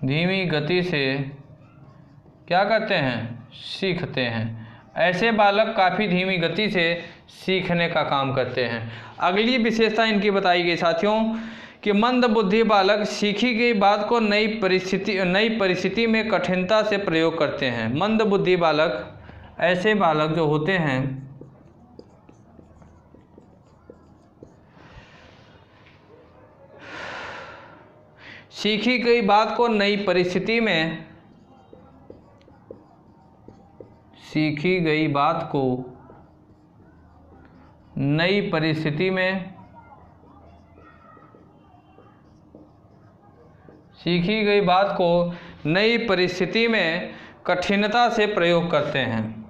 धीमी गति से क्या करते हैं? सीखते हैं। ऐसे बालक काफ़ी धीमी गति से सीखने का काम करते हैं। अगली विशेषता इनकी बताई गई साथियों कि मंदबुद्धि बालक सीखी गई बात को नई परिस्थिति में कठिनता से प्रयोग करते हैं। मंदबुद्धि बालक, ऐसे बालक जो होते हैं सीखी गई बात को नई परिस्थिति में सीखी गई बात को नई परिस्थिति में सीखी गई बात को नई परिस्थिति में कठिनता से प्रयोग करते हैं।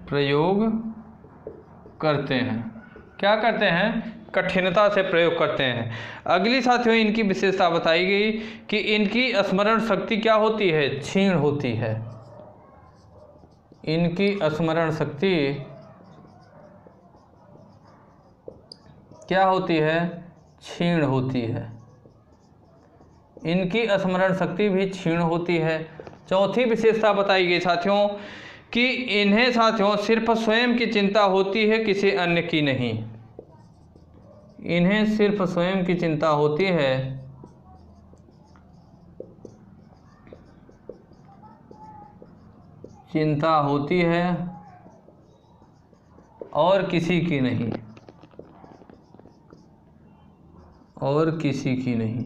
प्रयोग करते हैं। क्या करते हैं? कठिनता से प्रयोग करते हैं। अगली साथियों इनकी विशेषता बताई गई कि इनकी स्मरण शक्ति क्या होती है? क्षीण होती है। इनकी स्मरण शक्ति क्या होती है? क्षीण होती है। इनकी स्मरण शक्ति भी क्षीण होती है। चौथी विशेषता बताई गई साथियों कि इन्हें साथियों सिर्फ स्वयं की चिंता होती है, किसी अन्य की नहीं। इन्हें सिर्फ स्वयं की चिंता होती है, और किसी की नहीं, और किसी की नहीं।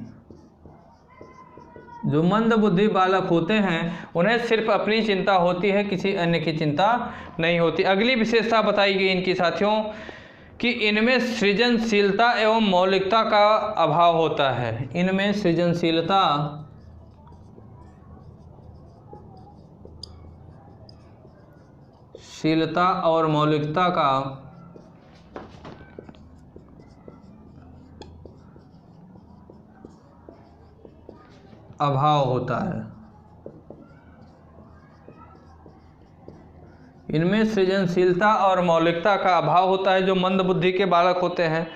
जो मंदबुद्धि बालक होते हैं उन्हें सिर्फ अपनी चिंता होती है, किसी अन्य की चिंता नहीं होती। अगली विशेषता बताई गई इनकी साथियों कि इनमें सृजनशीलता एवं मौलिकता का अभाव होता है। इनमें सृजनशीलता और मौलिकता का अभाव होता है। इनमें सृजनशीलता और मौलिकता का अभाव होता है जो मंदबुद्धि के बालक होते हैं।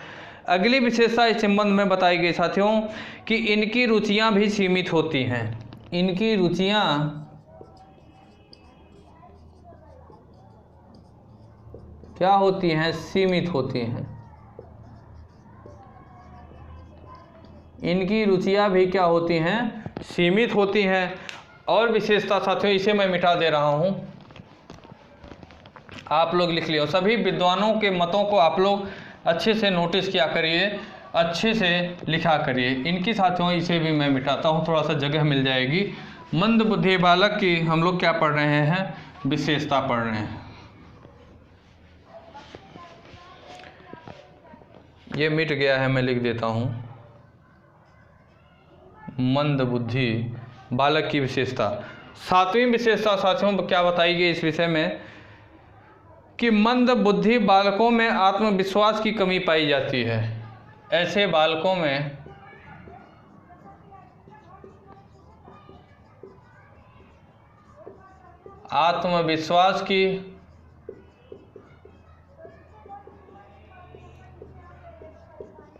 अगली विशेषता इस संबंध में बताई गई साथियों कि इनकी रुचियां भी सीमित होती हैं। इनकी रुचियां क्या होती हैं? सीमित होती हैं। इनकी रुचियां भी क्या होती हैं? सीमित होती हैं। और विशेषता साथियों, इसे मैं मिटा दे रहा हूँ, आप लोग लिख लियो। सभी विद्वानों के मतों को आप लोग अच्छे से नोटिस किया करिए, अच्छे से लिखा करिए। इनकी साथियों इसे भी मैं मिटाता हूँ, थोड़ा सा जगह मिल जाएगी। मंद बुद्धि बालक की हम लोग क्या पढ़ रहे हैं? विशेषता पढ़ रहे हैं। ये मिट गया है, मैं लिख देता हूँ। मंद बुद्धि बालक की विशेषता। 7वीं विशेषता साथियों क्या बताई गई इस विषय में कि मंद बुद्धि बालकों में आत्मविश्वास की कमी पाई जाती है। ऐसे बालकों में आत्मविश्वास की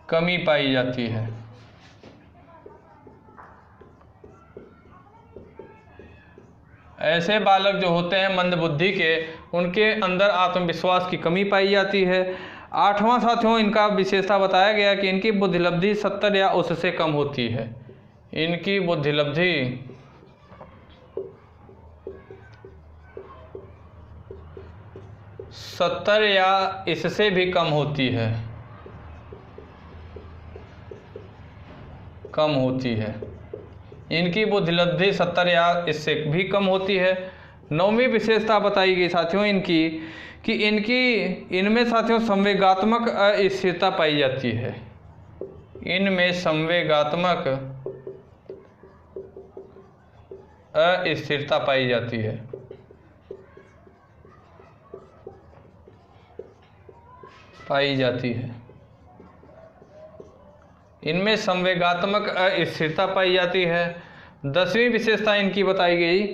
कमी पाई जाती है। ऐसे बालक जो होते हैं मंद बुद्धि के, उनके अंदर आत्मविश्वास की कमी पाई जाती है। 8वां साथियों इनका विशेषता बताया गया कि इनकी बुद्धिलब्धि 70 या उससे कम होती है। इनकी बुद्धिलब्धि 70 या इससे भी कम होती है, कम होती है। इनकी बुद्धिलब्धि 70 या इससे भी कम होती है। 9वीं विशेषता बताई गई साथियों इनकी कि इनमें साथियों संवेगात्मक अस्थिरता पाई जाती है। इनमें संवेगात्मक अस्थिरता पाई जाती है। इनमें संवेगात्मक अस्थिरता पाई जाती है। 10वीं विशेषता इनकी बताई गई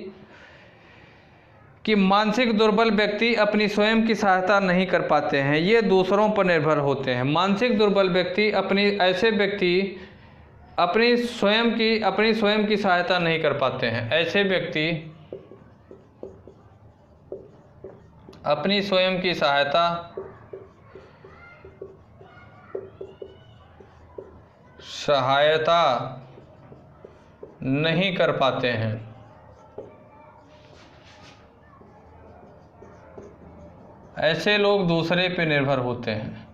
कि मानसिक दुर्बल व्यक्ति अपनी स्वयं की सहायता नहीं कर पाते हैं, ये दूसरों पर निर्भर होते हैं। मानसिक दुर्बल व्यक्ति ऐसे व्यक्ति अपनी स्वयं की सहायता नहीं कर पाते हैं। ऐसे व्यक्ति अपनी स्वयं की सहायता नहीं कर पाते हैं। ऐसे लोग दूसरे पे निर्भर होते हैं।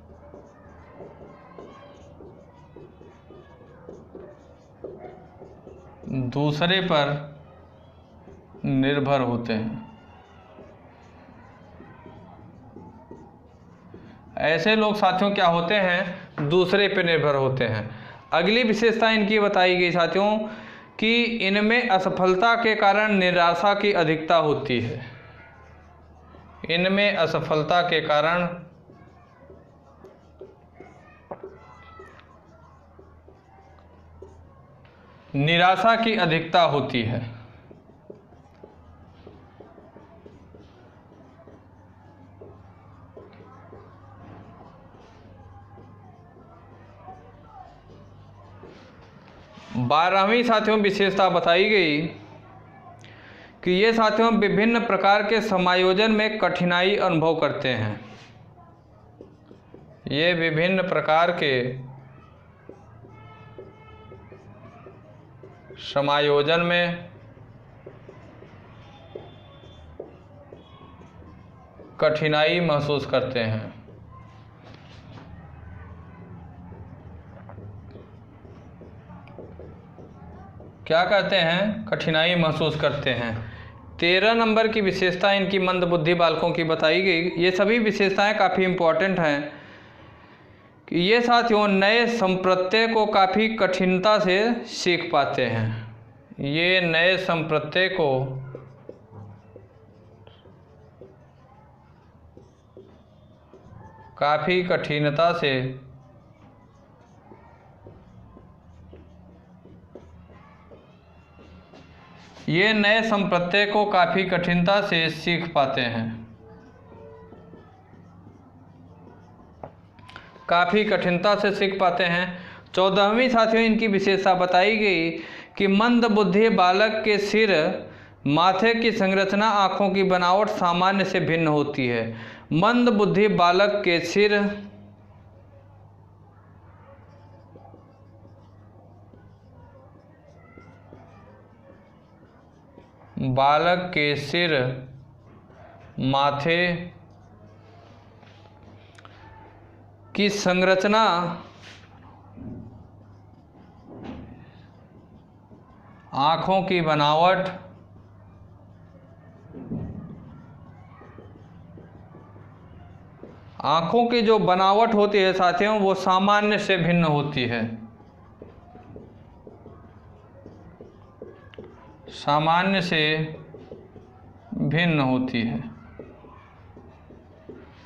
दूसरे पर निर्भर होते हैं। ऐसे लोग साथियों क्या होते हैं? दूसरे पे निर्भर होते हैं। अगली विशेषता इनकी बताई गई साथियों कि इनमें असफलता के कारण निराशा की अधिकता होती है। इनमें असफलता के कारण निराशा की अधिकता होती है। बारहवीं साथियों विशेषता बताई गई कि ये साथियों विभिन्न प्रकार के समायोजन में कठिनाई अनुभव करते हैं। ये विभिन्न प्रकार के समायोजन में कठिनाई महसूस करते हैं। क्या कहते हैं? कठिनाई महसूस करते हैं। 13 नंबर की विशेषता इनकी मंदबुद्धि बालकों की बताई गई। ये सभी विशेषताएं काफ़ी इम्पोर्टेंट हैं कि ये साथियों नए संप्रत्यय को काफ़ी कठिनता से सीख पाते हैं। ये नए संप्रत्यय को काफ़ी कठिनता से सीख पाते हैं। काफ़ी कठिनता से सीख पाते हैं। 14वीं साथियों इनकी विशेषता बताई गई कि मंदबुद्धि बालक के सिर, माथे की संरचना, आँखों की बनावट सामान्य से भिन्न होती है। मंदबुद्धि बालक के सिर, बालक के सिर, माथे की संरचना आँखों की बनावट, आँखों की जो बनावट होती है साथियों वो सामान्य से भिन्न होती है, सामान्य से भिन्न होती है।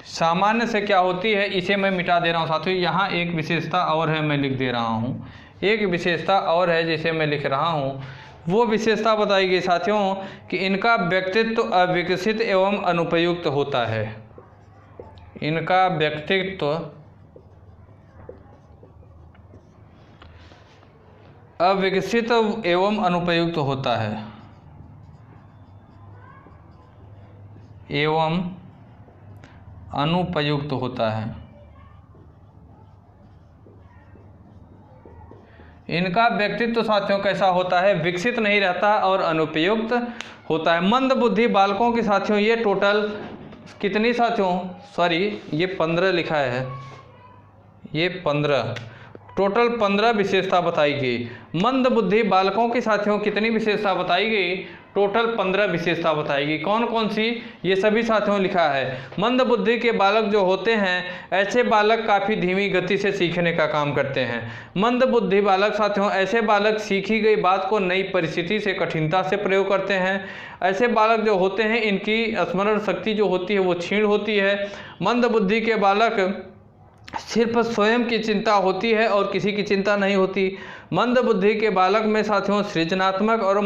सामान्य से क्या होती है इसे मैं मिटा दे रहा हूँ साथियों। यहाँ एक विशेषता और है, मैं लिख दे रहा हूँ, एक विशेषता और है जिसे मैं लिख रहा हूँ। वो विशेषता बताई गई साथियों कि इनका व्यक्तित्व अविकसित एवं अनुपयुक्त होता है। इनका व्यक्तित्व अविकसित एवं अनुपयुक्त होता है, एवं अनुपयुक्त होता है। इनका व्यक्तित्व साथियों कैसा होता है, विकसित नहीं रहता और अनुपयुक्त होता है। मंद बुद्धि बालकों के साथियों ये टोटल कितनी साथियों, सॉरी ये 15 लिखा है, ये 15 टोटल 15 विशेषता बताई गई। मंद बुद्धि बालकों के साथियों कितनी विशेषता बताई गई, टोटल 15 विशेषता बताई गई। कौन कौन सी, ये सभी साथियों लिखा है। मंद बुद्धि के बालक जो होते हैं ऐसे बालक काफ़ी धीमी गति से सीखने का काम करते हैं। मंद बुद्धि बालक साथियों ऐसे बालक सीखी गई बात को नई परिस्थिति से कठिनता से प्रयोग करते हैं। ऐसे बालक जो होते हैं इनकी स्मरण शक्ति जो होती है वो क्षीण होती है। मंद बुद्धि के बालक सिर्फ स्वयं की चिंता होती है और किसी की चिंता नहीं होती। मंद बुद्धि के बालक में साथियों सृजनात्मक और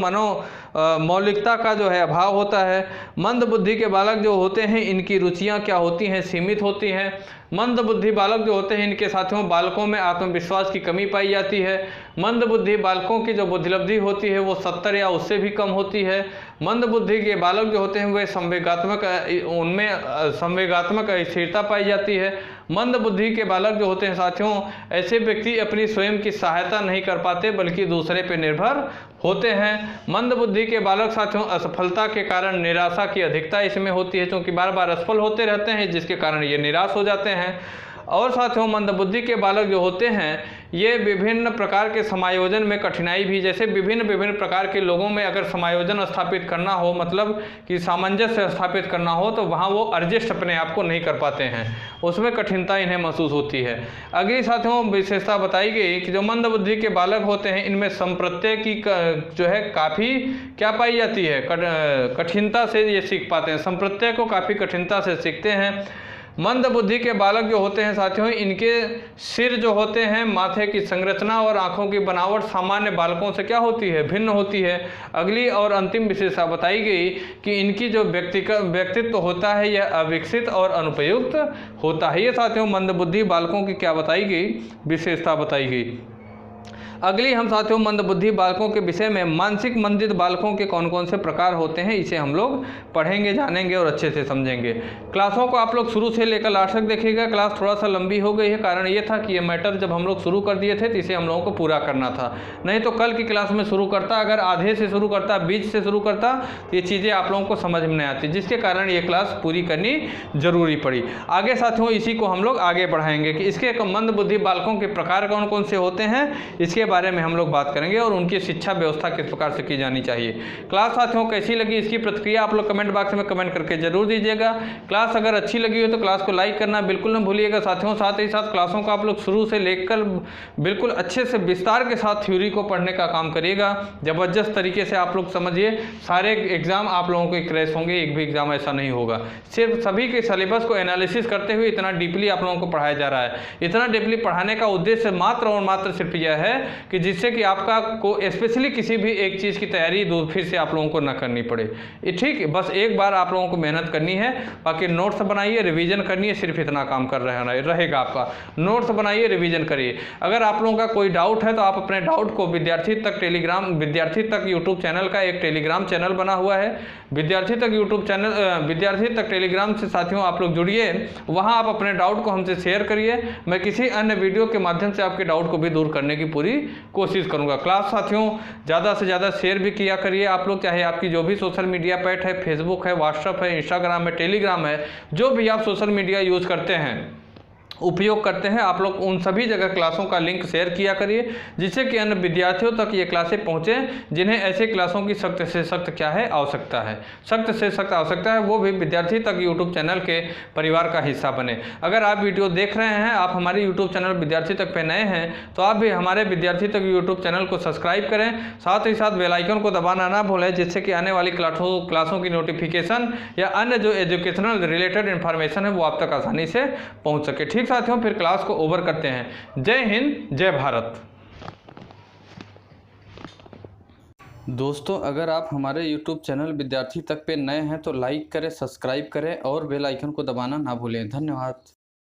मौलिकता का जो है अभाव होता है। मंद बुद्धि के बालक जो होते हैं इनकी रुचियां क्या होती हैं, सीमित होती हैं। मंद बुद्धि बालक जो होते हैं इनके साथियों बालकों में आत्मविश्वास की कमी पाई जाती है। मंद बुद्धि बालकों की जो बुद्धिलब्धि होती है वो 70 या उससे भी कम होती है। मंद बुद्धि के बालक जो होते हैं वे संवेगात्मक, उनमें संवेगात्मक अस्थिरता पाई जाती है। मंद बुद्धि के बालक जो होते हैं साथियों ऐसे व्यक्ति अपनी स्वयं की सहायता नहीं कर पाते बल्कि दूसरे पर निर्भर होते हैं। मंद बुद्धि के बालक साथियों असफलता के कारण निराशा की अधिकता इसमें होती है, क्योंकि बार बार असफल होते रहते हैं जिसके कारण ये निराश हो जाते हैं। और साथियों मंद बुद्धि के बालक जो होते हैं ये विभिन्न प्रकार के समायोजन में कठिनाई भी, जैसे विभिन्न प्रकार के लोगों में अगर समायोजन स्थापित करना हो, मतलब कि सामंजस्य स्थापित करना हो, तो वहाँ वो एडजस्ट अपने आप को नहीं कर पाते हैं, उसमें कठिनता इन्हें महसूस होती है। अगली साथियों विशेषता बताई गई कि जो मंद बुद्धि के बालक होते हैं इनमें संप्रत्यय की जो है काफ़ी क्या पाई जाती है, कठिनता से ये सीख पाते हैं, संप्रत्यय को काफ़ी कठिनता से सीखते हैं। मंद बुद्धि के बालक जो होते हैं साथियों इनके सिर जो होते हैं, माथे की संरचना और आँखों की बनावट सामान्य बालकों से क्या होती है, भिन्न होती है। अगली और अंतिम विशेषता बताई गई कि इनकी जो व्यक्तित्व होता है यह अविकसित और अनुपयुक्त होता है। ये साथियों मंद बुद्धि बालकों की क्या बताई गई, विशेषता बताई गई। अगली हम साथियों मंद बुद्धि बालकों के विषय में मानसिक मंदित बालकों के कौन कौन से प्रकार होते हैं इसे हम लोग पढ़ेंगे, जानेंगे और अच्छे से समझेंगे। क्लासों को आप लोग शुरू से लेकर लास्ट तक देखिएगा। क्लास थोड़ा सा लंबी हो गई है, कारण ये था कि ये मैटर जब हम लोग शुरू कर दिए थे तो इसे हम लोगों को पूरा करना था, नहीं तो कल की क्लास में शुरू करता, अगर आधे से शुरू करता, बीच से शुरू करता तो ये चीज़ें आप लोगों को समझ में नहीं आती, जिसके कारण ये क्लास पूरी करनी जरूरी पड़ी। आगे साथियों इसी को हम लोग आगे बढ़ाएंगे कि इसके मंद बुद्धि बालकों के प्रकार कौन कौन से होते हैं, इसके बारे में हम लोग बात करेंगे और उनकी शिक्षा व्यवस्था किस प्रकार से की जानी चाहिए। क्लास साथियों कैसी लगी इसकी प्रतिक्रिया आप लोग कमेंट बॉक्स में कमेंट करके जरूर दीजिएगा। क्लास अगर अच्छी लगी हो तो क्लास को लाइक करना बिल्कुल न भूलिएगा साथियों। साथ ही साथ क्लासों को आप लोग शुरू से लेकर बिल्कुल अच्छे से विस्तार के साथ थ्योरी को पढ़ने का काम करिएगा, जबरदस्त तरीके से आप लोग समझिए। सारे एग्जाम आप लोगों के क्रैश होंगे, एक भी एग्जाम ऐसा नहीं होगा। सिर्फ सभी के सिलेबस को एनालिसिस करते हुए इतना डीपली आप लोगों को पढ़ाया जा रहा है। इतना डीपली पढ़ाने का उद्देश्य मात्र और मात्र सिर्फ यह है कि जिससे कि आपका को स्पेशली किसी भी एक चीज़ की तैयारी फिर से आप लोगों को न करनी पड़े। ठीक, बस एक बार आप लोगों को मेहनत करनी है, बाकी नोट्स बनाइए, रिवीजन करनी है, सिर्फ इतना काम कर रहेगा आपका। नोट्स बनाइए, रिवीजन करिए। अगर आप लोगों का कोई डाउट है तो आप अपने डाउट को विद्यार्थी तक यूट्यूब चैनल का एक टेलीग्राम चैनल बना हुआ है, विद्यार्थी तक टेलीग्राम से साथियों आप लोग जुड़िए, वहाँ आप अपने डाउट को हमसे शेयर करिए। मैं किसी अन्य वीडियो के माध्यम से आपके डाउट को भी दूर करने की पूरी कोशिश करूँगा। क्लास साथियों ज़्यादा से ज़्यादा शेयर भी किया करिए आप लोग, चाहे आपकी जो भी सोशल मीडिया पैट है, फेसबुक है, व्हाट्सअप है, इंस्टाग्राम है, टेलीग्राम है, जो भी आप सोशल मीडिया यूज़ करते हैं, उपयोग करते हैं, आप लोग उन सभी जगह क्लासों का लिंक शेयर किया करिए, जिससे कि अन्य विद्यार्थियों तक ये क्लासें पहुँचें जिन्हें ऐसे क्लासों की सख्त से सख्त क्या है आवश्यकता है, सख्त से सख्त आवश्यकता है, वो भी विद्यार्थी तक यूट्यूब चैनल के परिवार का हिस्सा बने। अगर आप वीडियो देख रहे हैं, आप हमारे यूट्यूब चैनल विद्यार्थी तक पे नए हैं, तो आप भी हमारे विद्यार्थी तक यूट्यूब चैनल को सब्सक्राइब करें, साथ ही साथ बेल आइकन को दबाना ना भूलें, जिससे कि आने वाली क्लासों की नोटिफिकेशन या अन्य जो एजुकेशनल रिलेटेड इन्फॉर्मेशन है वो आप तक आसानी से पहुँच सके। ठीक साथियों, फिर क्लास को ओवर करते हैं। जय हिंद, जय भारत। दोस्तों, अगर आप हमारे YouTube चैनल विद्यार्थी तक पे नए हैं तो लाइक करें, सब्सक्राइब करें और बेल आइकन को दबाना ना भूलें। धन्यवाद।